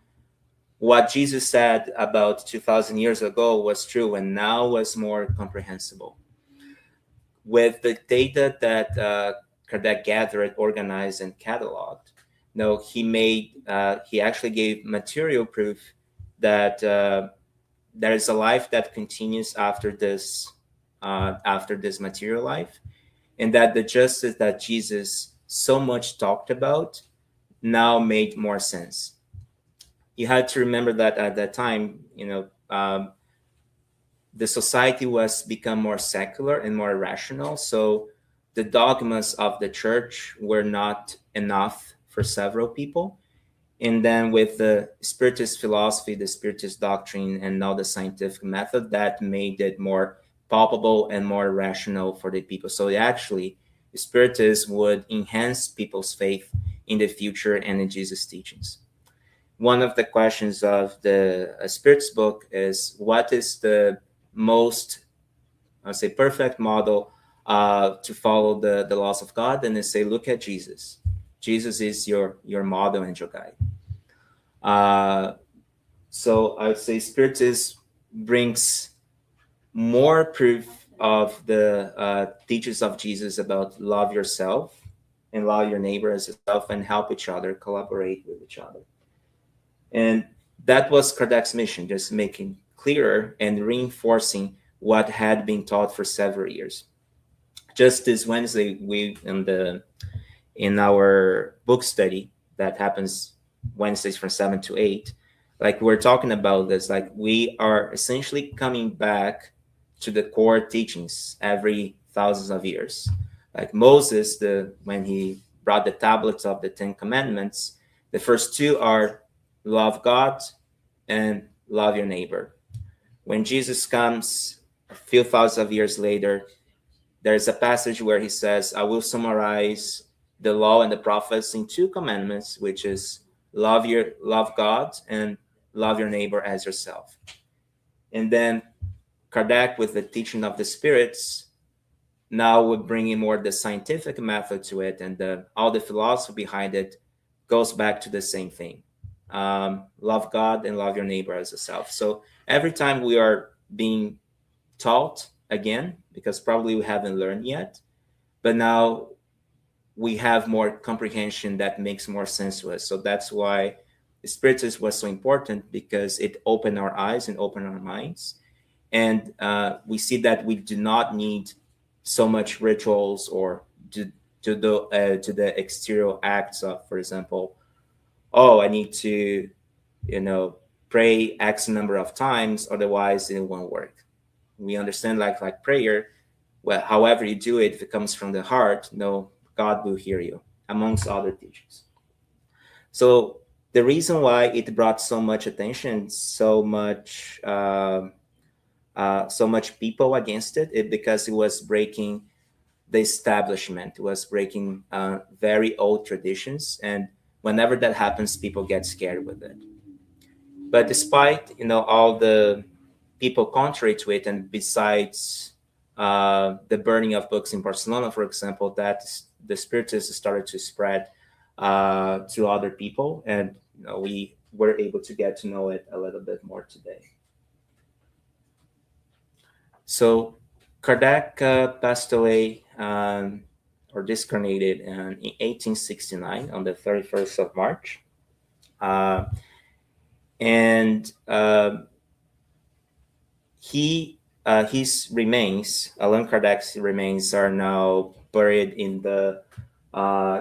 what Jesus said about 2,000 years ago was true and now was more comprehensible. With the data that Kardec gathered, organized, and cataloged, he actually gave material proof that there is a life that continues after this material life, and that the justice that Jesus so much talked about now made more sense. You had to remember that at that time, the society was become more secular and more rational. So the dogmas of the church were not enough for several people. And then with the Spiritist philosophy, the Spiritist doctrine, and now the scientific method, that made it more palpable and more rational for the people. So actually, Spiritism would enhance people's faith in the future and in Jesus' teachings. One of the questions of the Spiritist book is, what is the most, I'll say, perfect model to follow the laws of God? And they say, look at Jesus. Jesus is your model and your guide. So I would say Spiritism brings more proof of the teachings of Jesus about love yourself and love your neighbor as yourself and help each other, collaborate with each other. And that was Kardec's mission, just making clearer and reinforcing what had been taught for several years. Just this Wednesday, we in our book study that happens Wednesdays from 7 to 8, like we're talking about this, like we are essentially coming back to the core teachings every thousands of years. Like Moses, when he brought the tablets of the 10 Commandments, the first two are love God and love your neighbor. When Jesus comes a few thousands of years later, there's a passage where he says, I will summarize the law and the prophets in 2 commandments, which is love God and love your neighbor as yourself. And then Kardec, with the teaching of the spirits, now would bring in more the scientific method to it, and all the philosophy behind it goes back to the same thing. Love God and love your neighbor as yourself. So every time we are being taught again, because probably we haven't learned yet, but now we have more comprehension that makes more sense to us. So that's why Spiritism was so important because it opened our eyes and opened our minds. And we see that we do not need so much rituals or to the exterior acts of, for example, oh, I need to, pray X number of times, otherwise it won't work. We understand like prayer, well, however you do it, if it comes from the heart, no, God will hear you, amongst other teachings. So the reason why it brought so much attention, so much people against it, is because it was breaking the establishment, it was breaking very old traditions, and whenever that happens, people get scared with it. But despite all the people contrary to it, and besides the burning of books in Barcelona, for example, that the Spiritists started to spread to other people, and we were able to get to know it a little bit more today. So Kardec passed away or discarnated in 1869 on the 31st of March. And his remains, Allan Kardec's remains, are now buried in the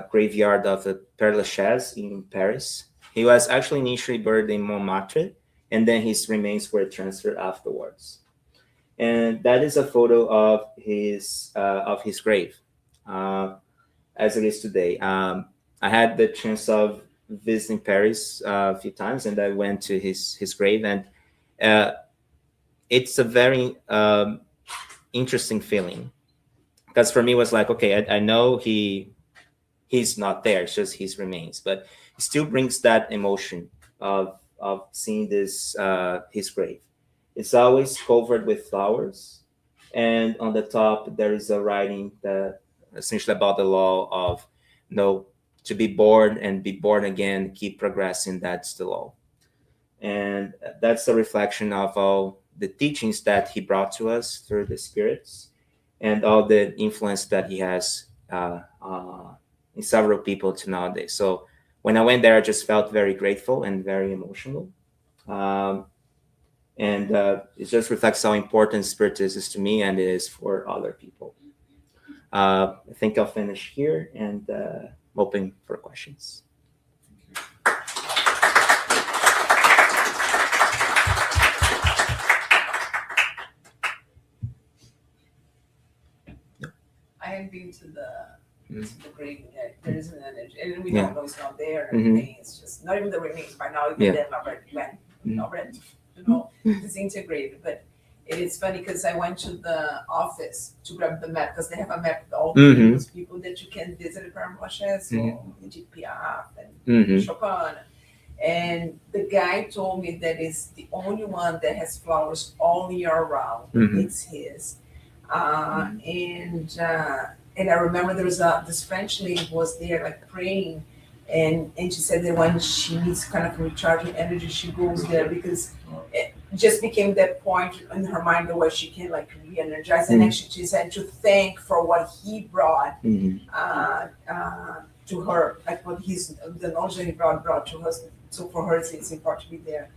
graveyard of the Père Lachaise in Paris. He was actually initially buried in Montmartre, and then his remains were transferred afterwards. And that is a photo of his grave, as it is today. I had the chance of visiting Paris a few times, and I went to his grave, and it's a very interesting feeling, because for me it was like, okay, I know he's not there, it's just his remains, but it still brings that emotion of seeing this his grave. It's always covered with flowers, and on the top there is a writing that essentially about the law of to be born and be born again, keep progressing. That's the law, and that's a reflection of all the teachings that he brought to us through the spirits, and all the influence that he has in several people to nowadays. So when I went there, I just felt very grateful and very emotional. And it just reflects how important Spiritism is to me, and it is for other people. I think I'll finish here, and I'm open for questions. I have been to the grave. There is an energy, and we don't know it's not there. Everything is just not even the remains. By now, even them already disintegrated. But it is funny because I went to the office to grab the map, because they have a map of all those people that you can visit at Père Lachaise, Edith Piaf and Chopin. And the guy told me that is the only one that has flowers all year round. It's his. And I remember there was this French lady was there like praying, and she said that when she needs kind of recharging energy, she goes there, because it just became that point in her mind where she can like re-energize. And actually she said to thank for what he brought to her, like what the knowledge that he brought to her. So for her it's important to be there,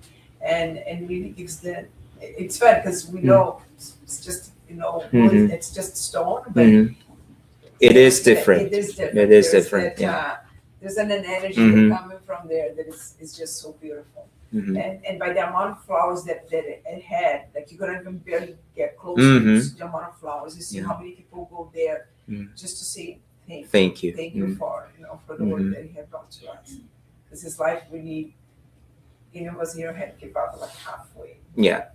and really gives that. It's fun because we know it's just it's just stone, but it is different. It is different. It is different. There's an energy coming from there that is just so beautiful. And by the amount of flowers that it had, like you couldn't even barely get close to the amount of flowers. You see how many people go there just to say thank you for the work that he had brought to us. Because his life really, was here, had to give up like halfway. Yeah,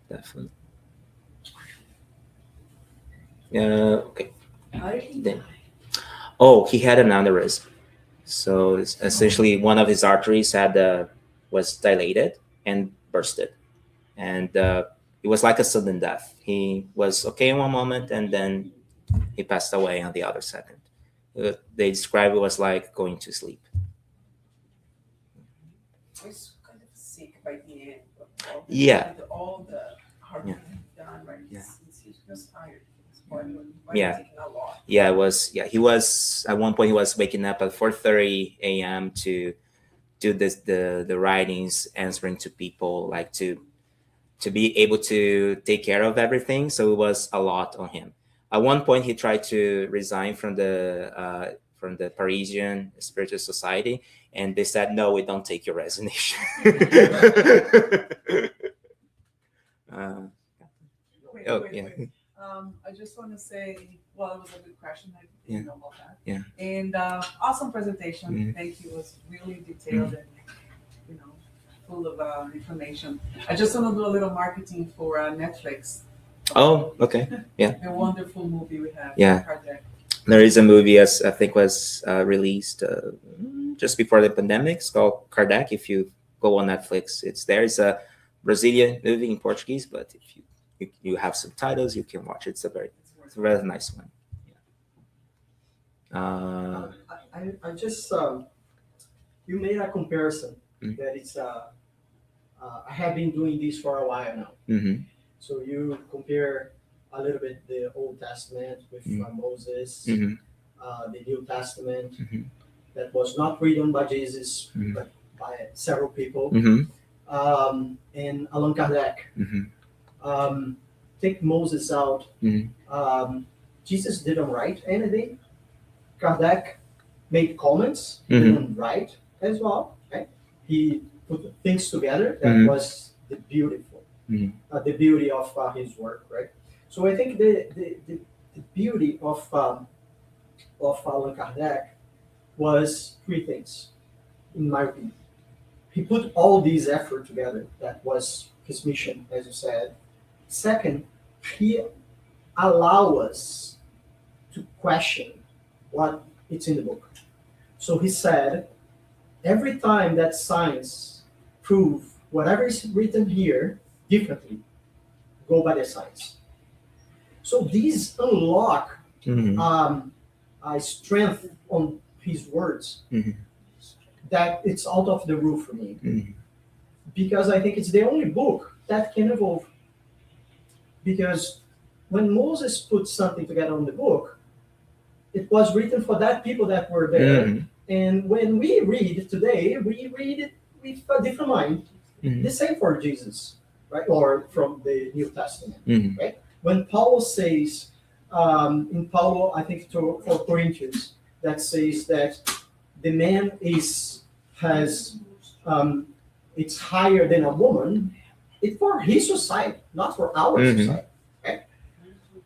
definitely. Okay. How did he die? Oh, he had an aneurysm. So it's essentially one of his arteries was dilated and bursted, and it was like a sudden death. He was okay in one moment, and then he passed away on the other second. They describe it was like going to sleep. He was kind of sick by the end. All the hard work done, right? He was tired. It was. He was at one point. He was waking up at 4:30 a.m. to do this the writings, answering to people, like to be able to take care of everything. So it was a lot on him. At one point, he tried to resign from the Parisian Spiritist Society, and they said, "No, we don't take your resignation." uh, Wait, oh wait, yeah, wait. I just want to say, well, it was a good question. I didn't know about that. Yeah. And awesome presentation. Mhm. Thank you. It was really detailed and, you know, full of information. I just want to do a little marketing for Netflix. Oh, okay. Yeah. The wonderful movie we have. Yeah. Kardec. There is a movie, as I think was released just before the pandemic. It's called Kardec. If you go on Netflix, it's there. It's a Brazilian movie in Portuguese, but if you have subtitles, you can watch it. It's a very nice one. Yeah. I just you made a comparison Mhm. that it's I have been doing this for a while now. Mm-hmm. So you compare a little bit the Old Testament with Moses, Mm-hmm. the New Testament Mhm. that was not written by Jesus Mhm. but by several people, Mm-hmm. and Allan Kardec. Mm-hmm. Take Moses out. Mhm. Jesus didn't write anything. Kardec made comments, Mhm. didn't write as well. Right? He put things together. That Mhm. was the beautiful, Mhm. The beauty of his work, right? So I think the beauty of Allan Kardec was three things, in my opinion. He put all these effort together. That was his mission, as you said. Second, he allow us to question what it's in the book. So he said, every time that science prove whatever is written here differently, go by the science. So these unlock Mm-hmm. a strength on his words Mhm. that it's out of the roof for me. Mhm. Because I think it's the only book that can evolve. Because when Moses put something together on the book, it was written for that people that were there. Mhm. And when we read today, we read it with a different mind. Mhm. The same for Jesus, right? Or from the New Testament, Mhm. right? When Paul says, in Paulo, I think for Corinthians, that says that the man has it's higher than a woman. It's for his society, not for our Mhm. society. Okay?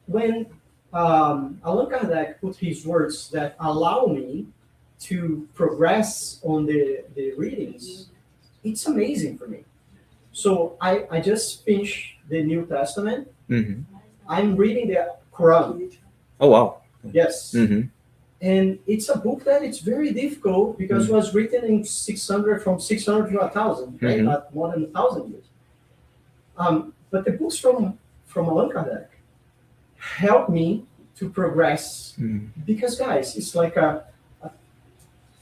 When Allan Kardec put his words that allow me to progress on the readings, it's amazing for me. So I just finished the New Testament. Mhm. I'm reading the Quran. Oh wow. Yes. Mm-hmm. And it's a book that it's very difficult because it was written in 600, from 600 to 1,000, right? Mhm. Not more than 1,000 years. But the books from Allan Kardec help me to progress because, guys, it's like a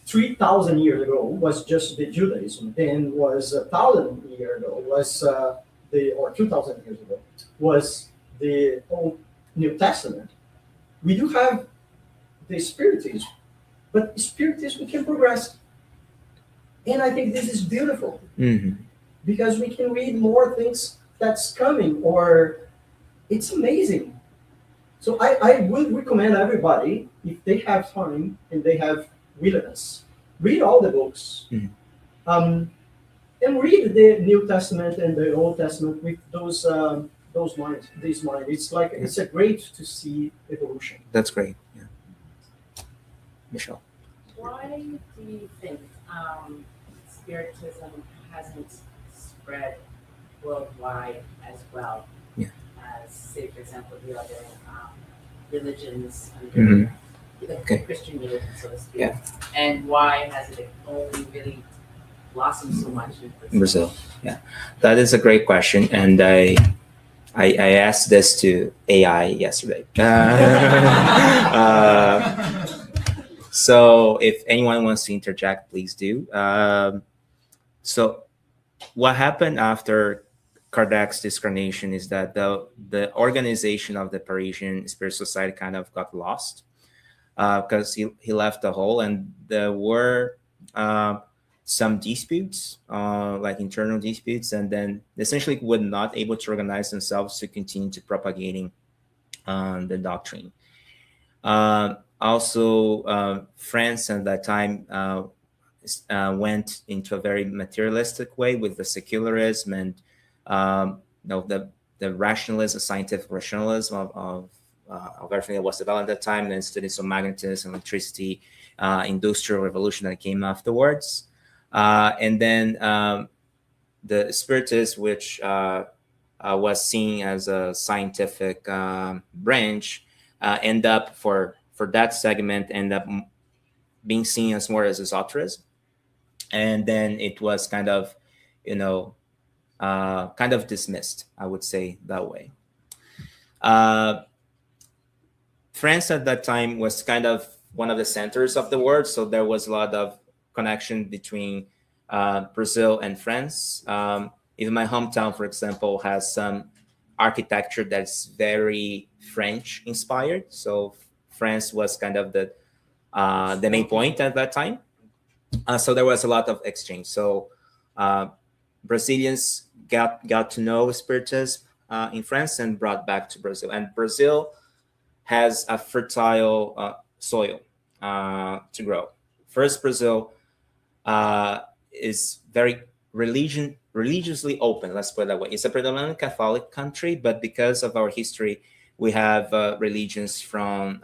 3,000 years ago was just the Judaism, then was 1,000 years ago was or 2,000 years ago was the Old New Testament. We do have the Spiritism, but Spiritism we can progress, and I think this is beautiful Mm-hmm. because we can read more things that's coming, or it's amazing. So I would recommend everybody, if they have time and they have willingness, read all the books. And read the New Testament and the Old Testament with those minds, these minds. It's like it's a great to see evolution. That's great. Yeah. Michelle. Why do you think Spiritism hasn't spread worldwide as well as, say, for example, the other religions under the Christian religion, so to speak? Yeah. And why has it only really blossomed so much in Brazil? Yeah, that is a great question, and I asked this to AI yesterday. So if anyone wants to interject, please do. So what happened after Kardec's discarnation is that the organization of the Parisian Spirit Society kind of got lost because he left the hole, and there were some disputes, like internal disputes, and then essentially were not able to organize themselves to continue to propagating the doctrine. Also, France at that time went into a very materialistic way with the secularism and the rationalism, scientific rationalism of everything that was developed at that time, then studies of magnetism, electricity, industrial revolution that came afterwards. And then the Spiritist, which was seen as a scientific branch, end up for that segment end up being seen as more as esotericism, and then it was kind of dismissed, I would say that way. France at that time was kind of one of the centers of the world, so there was a lot of connection between Brazil and France. Even my hometown, for example, has some architecture that's very French inspired. So France was kind of the main point at that time. So there was a lot of exchange. So Brazilians got to know Spiritism in France and brought back to Brazil. And Brazil has a fertile soil to grow. First, Brazil is very religiously open, let's put it that way. It's a predominantly Catholic country, but because of our history, we have religions from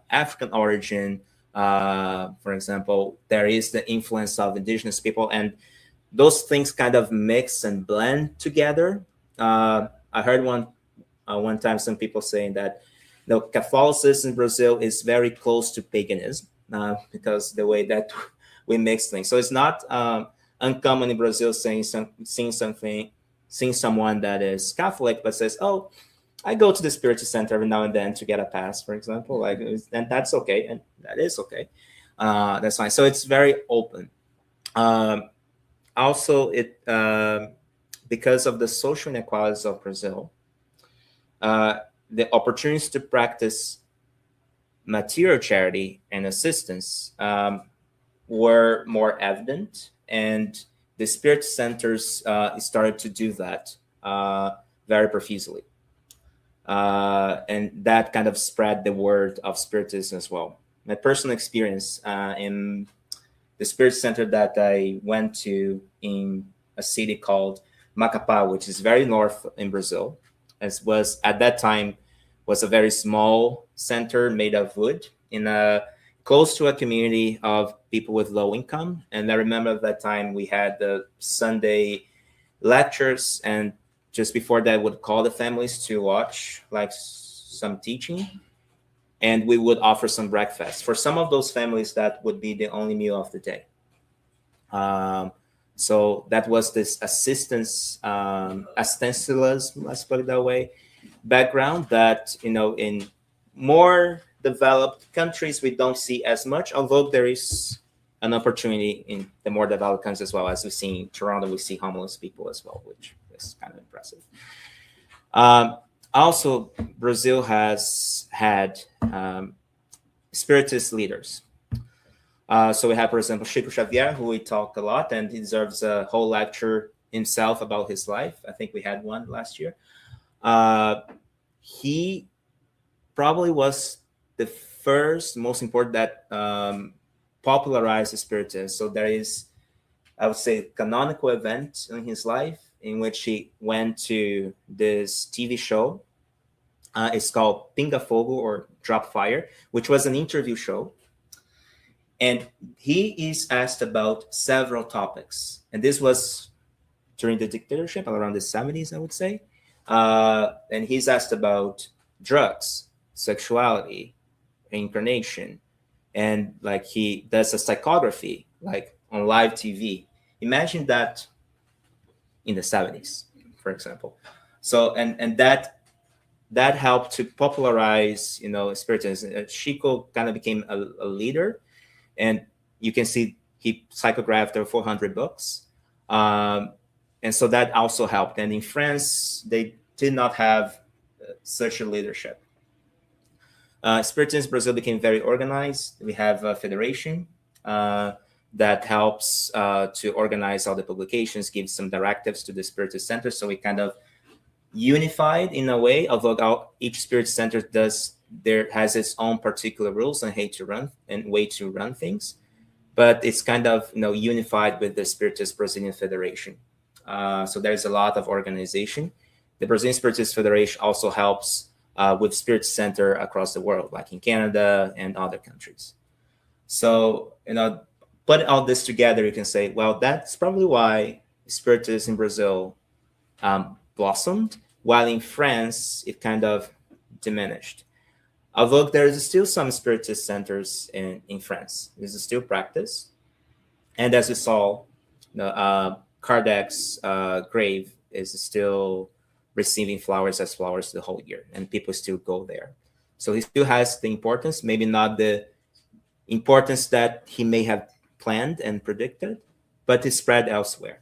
African origin. For example, there is the influence of indigenous people, and those things kind of mix and blend together. I heard one time some people saying that Catholicism in Brazil is very close to paganism because the way that we mix things. So it's not uncommon in Brazil seeing someone that is Catholic but says, "Oh, I go to the Spiritist center every now and then to get a pass," for example, and that's okay, and that is okay. That's fine. So it's very open. Also, because of the social inequalities of Brazil, the opportunities to practice material charity and assistance were more evident, and the Spirit centers started to do that very profusely. And that kind of spread the word of Spiritism as well. My personal experience in the Spirit Center that I went to in a city called Macapá, which is very north in Brazil, as was at that time was a very small center made of wood close to a community of people with low income. And I remember at that time we had the Sunday lectures, and just before that would call the families to watch like some teaching, and we would offer some breakfast. For some of those families, that would be the only meal of the day. So that was this assistance, assistancealism, let's put it that way, background that, in more developed countries, we don't see as much, although there is an opportunity in the more developed countries as well. As we see in Toronto, we see homeless people as well, which is kind of impressive. Also, Brazil has had Spiritist leaders. So we have, for example, Chico Xavier, who we talk a lot, and he deserves a whole lecture himself about his life. I think we had one last year. He probably was the first, most important that popularized the Spiritism. So there is, I would say, a canonical event in his life in which he went to this TV show. It's called Pinga Fogo or Drop Fire, which was an interview show. And he is asked about several topics. And this was during the dictatorship, around the 70s, I would say. And he's asked about drugs, sexuality, reincarnation. And like he does a psychography, like on live TV. Imagine that in the 70s, for example. So, and that helped to popularize, Spiritism. Chico kind of became a leader. And you can see he psychographed over 400 books. And so that also helped. And in France, they did not have such a leadership. Spiritism Brazil became very organized. We have a federation. that helps to organize all the publications, gives some directives to the Spiritist Center. So we kind of unified in a way, although each Spirit Center has its own particular rules and way to run things, but it's kind of unified with the Spiritist Brazilian Federation. So there's a lot of organization. The Brazilian Spiritist Federation also helps with Spirit Center across the world, like in Canada and other countries. So put all this together, you can say, well, that's probably why Spiritism in Brazil blossomed, while in France it kind of diminished. Although there's still some Spiritist centers in France, there's still practice. And as we saw, Kardec's grave is still receiving flowers the whole year, and people still go there. So he still has the importance, maybe not the importance that he may have planned and predicted, but it's spread elsewhere.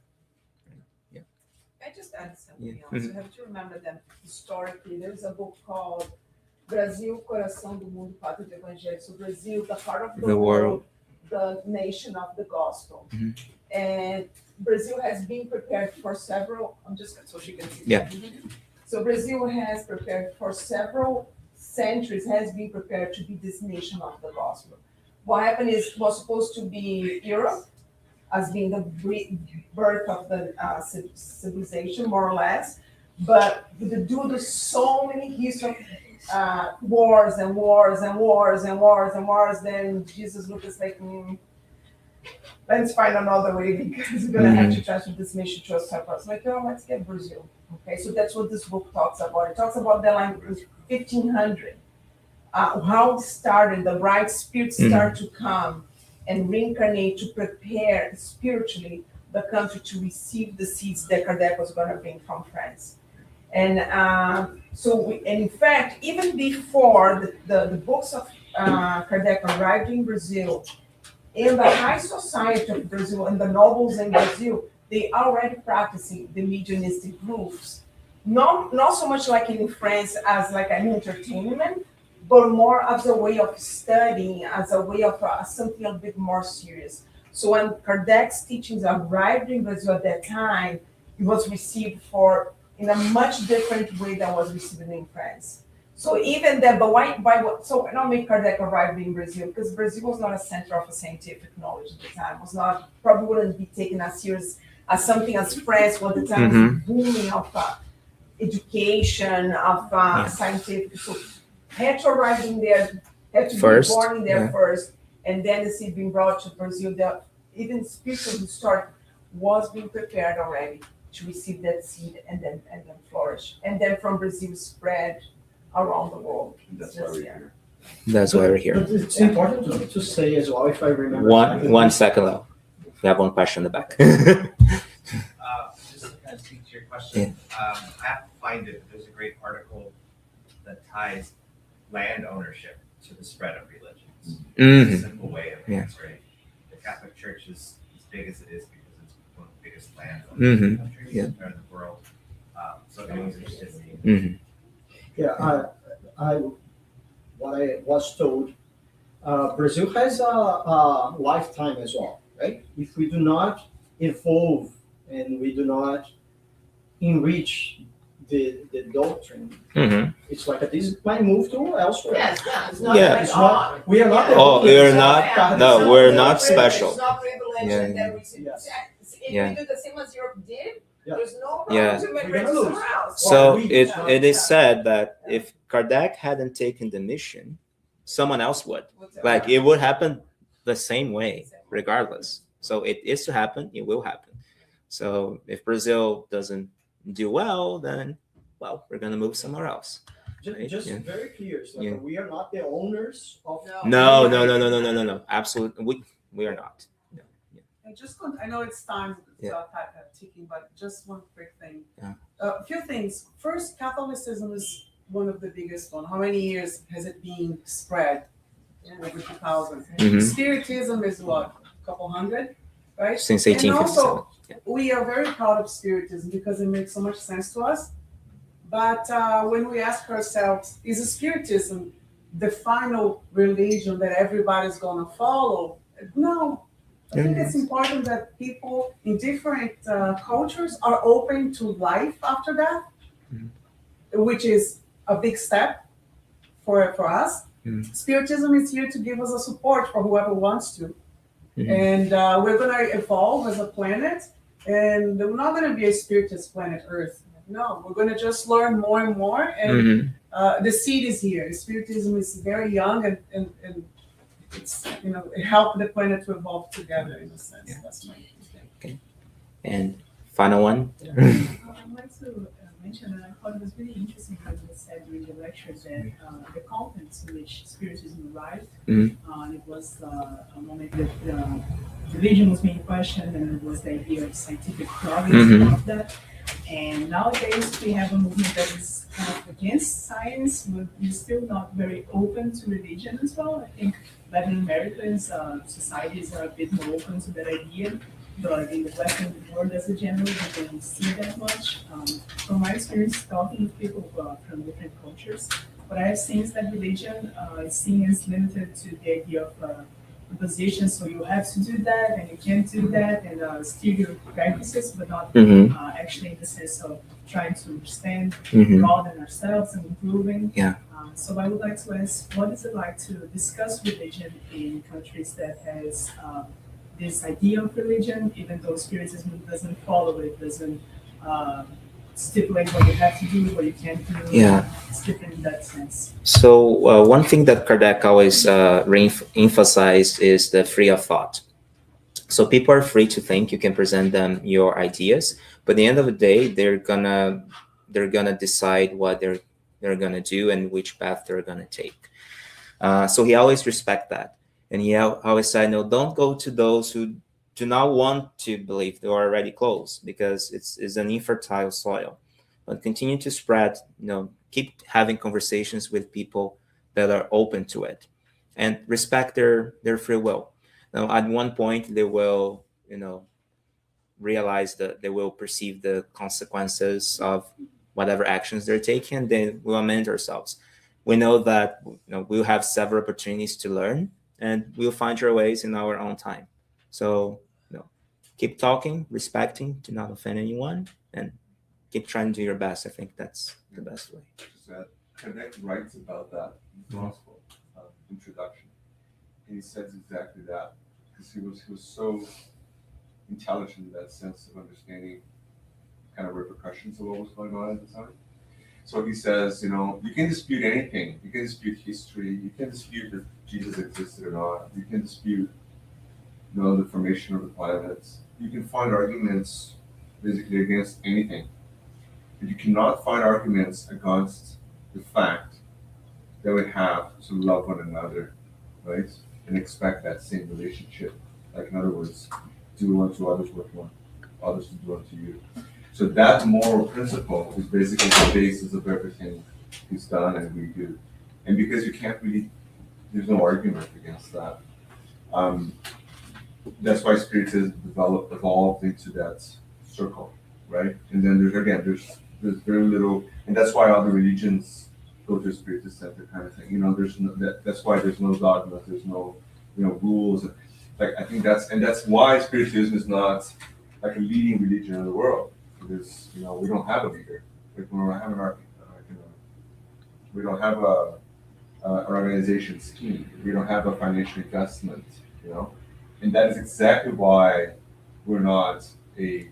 I just add something else. You have to remember that historically there's a book called Brasil, Coração do Mundo, Pátria do Evangelho. So Brazil, the heart of the world, the nation of the gospel. And Brazil has been prepared for several, so she can see. Yeah. So Brazil has prepared for several centuries, has been prepared to be this nation of the gospel. What happened is, it was supposed to be Europe as being the birth of the civilization, more or less. But due to so many history of wars and wars and wars and wars and wars, then Jesus looked at like, let's find another way, because we're going to have to transfer this mission to us. Like, let's get Brazil. Okay, so that's what this book talks about. It talks about the line 1500. How it started, the right spirits start to come and reincarnate to prepare spiritually the country to receive the seeds that Kardec was going to bring from France. And in fact, even before the books of Kardec arrived in Brazil, in the high society of Brazil and the nobles in Brazil, they already practicing the mediumistic groups. Not so much like in France as like an entertainment, but more as a way of studying, as a way of something a bit more serious. So when Kardec's teachings arrived in Brazil at that time, it was received in a much different way than was received in France. So even then, but why what? So not make Kardec arrive in Brazil, because Brazil was not a center of scientific knowledge at the time. Was not, probably wouldn't be taken as serious as something as France was at the time, was booming of education, of scientific. So had to arrive in there, had to be born in there first, and then the seed being brought to Brazil. That even spiritual start was being prepared already to receive that seed and then flourish, and then from Brazil spread around the world. That's why we're here. That's why we're here. But it's important to say as well, if I remember. One second, though. We have one question in the back. Just to kind of speak to your question, I have to find it. There's a great article that ties land ownership to the spread of religions. It's a simple way of answering. The Catholic Church is as big as it is because it's one of the biggest landowners in the country, in the world. So if anyone's interested in What I was told, Brazil has a lifetime as well, right? If we do not evolve and we do not enrich the doctrine, it's like this might move to elsewhere. Yes, it's not We are not. We're not. No, we're not special. It's not privilege that we see. If we do the same as Europe did, there's no problem to migrate somewhere else. So it is said that if Kardec hadn't taken the mission, someone else would. Like, it would happen the same way, regardless. So it is to happen, it will happen. So if Brazil doesn't do well, then, well, we're going to move somewhere else. Just very clear. So we are not the owners of. No. Absolutely. We are not. No. And I know it's time, ticking, but just one quick thing. A few things. First, Catholicism is one of the biggest one. How many years has it been spread? Over 2,000. Spiritism is what? A couple hundred, right? Since 1857. And also, we are very proud of Spiritism because it makes so much sense to us. But when we ask ourselves, is Spiritism the final religion that everybody's going to follow? No. I think it's important that people in different cultures are open to life after death, which is a big step for us. Spiritism is here to give us a support for whoever wants to. And we're going to evolve as a planet, and we're not going to be a spiritist planet Earth. No, we're going to just learn more and more, and the seed is here. Spiritism is very young, and it's, it helped the planet to evolve together in a sense. Yeah. That's my thing. Okay. And final one. I'd like to mention, and I thought it was really interesting what you said during the lecture, that the contents in which Spiritism arrived, it was a moment that religion was being questioned, and it was the idea of scientific progress and all of that. And nowadays we have a movement that is kind of against science, but is still not very open to religion as well. I think Latin Americans societies are a bit more open to that idea, but in the Western world as a general, we don't see that much. From my experience talking with people from different cultures, what I have seen is that religion is seen as limited to the idea of position, so you have to do that and you can't do that, and still your practices, but not actually in the sense of trying to understand God and ourselves and improving. Yeah. So I would like to ask, what is it like to discuss religion in countries that has this idea of religion, even though Spiritism doesn't follow it, doesn't stipulate what you have to do, what you can't do. Yeah. It's different in that sense. So one thing that Kardec always emphasized is the free of thought. So people are free to think. You can present them your ideas, but at the end of the day, they're gonna decide what they're gonna do and which path they're gonna take. So he always respect that, and he always said, no, don't go to those who do not want to believe. They're already closed, because it's an infertile soil. But continue to spread, keep having conversations with people that are open to it, and respect their free will. Now, at one point, they will, realize that they will perceive the consequences of whatever actions they're taking. Then we'll amend ourselves. We know that we'll have several opportunities to learn, and we'll find our ways in our own time. So, keep talking, respecting, to not offend anyone, and keep trying to do your best. I think that's the best way. Kardec writes about that in the gospel introduction, and he says exactly that, because he was so intelligent in that sense of understanding kind of repercussions of what was going on at the time. So he says, you can dispute anything. You can dispute history. You can dispute that Jesus existed or not. You can dispute, the formation of the planets. You can find arguments basically against anything. But you cannot find arguments against the fact that we have to love one another, right? And expect that same relationship. Like, in other words, do unto others what you want others to do unto you. So that moral principle is basically the basis of everything he's done and we do. And because you can't really, there's no argument against that. That's why Spiritism evolved into that circle, right? And then there's very little, and that's why other religions go to a Spiritist center kind of thing. That's why there's no dogma, there's no rules. Like, I think that's why Spiritism is not like a leading religion in the world. Because we don't have a leader. Like, we don't have we don't have an organization scheme. We don't have a financial investment. And that is exactly why we're not a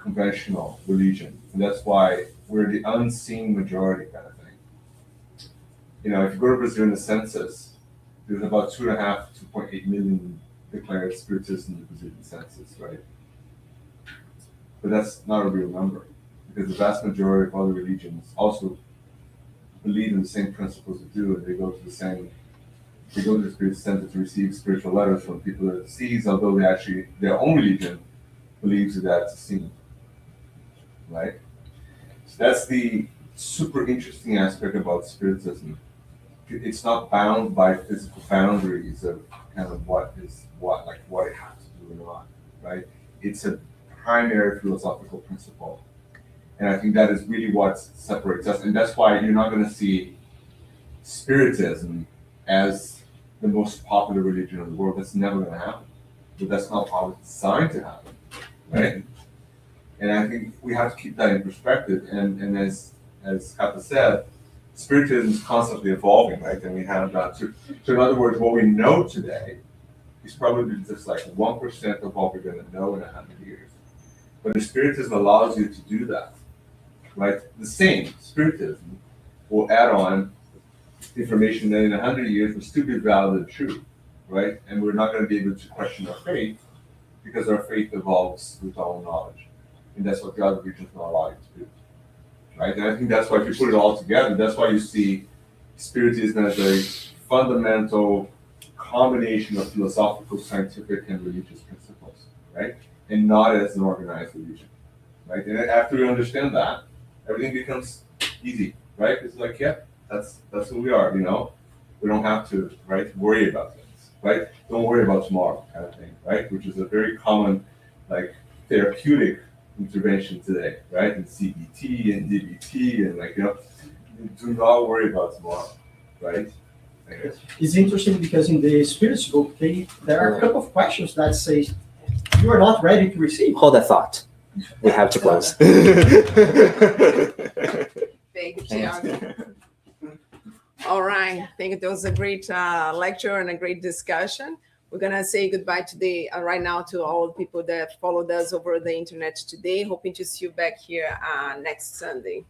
conventional religion. And that's why we're the unseen majority kind of thing. If you go to Brazil in the census, there's about 2.8 million declared Spiritists in the Brazilian census, right? But that's not a real number, because the vast majority of other religions also believe in the same principles we do, and they go to the Spirit Center to receive spiritual letters from people that are deceased, although their own religion believes that that's a sin, right? So that's the super interesting aspect about Spiritism. It's not bound by physical boundaries of kind of what it has to do or not, right? It's a primary philosophical principle. And I think that is really what separates us. And that's why you're not going to see Spiritism as the most popular religion in the world. That's never going to happen. but that's not how it's designed to happen, right? And I think we have to keep that in perspective. And as Kata said, Spiritism is constantly evolving, right? And we have that. So in other words, what we know today is probably just like 1% of what we're going to know in 100 years. But the Spiritism allows you to do that, right? The same Spiritism will add on information that in 100 years will still be valid and true, right? And we're not going to be able to question our faith because our faith evolves with our own knowledge. And that's what the other regions don't allow you to do, right? And I think that's why if you put it all together, that's why you see Spiritism as a fundamental combination of philosophical, scientific, and religious principles, right? And not as an organized religion, right? And after we understand that, everything becomes easy, right? It's like, yeah, that's who we are, you know? We don't have to, right, worry about things, right? Don't worry about tomorrow kind of thing, right? Which is a very common, like, therapeutic intervention today, right? And CBT and DBT and like, you know, do not worry about tomorrow, right? It's interesting because in the Spiritist book, there are a couple of questions that say you are not ready to receive. Hold that thought. We have to close. Thank you, Tiago. All right. I think it was a great lecture and a great discussion. We're going to say goodbye today, right now, to all the people that followed us over the internet today. Hoping to see you back here next Sunday.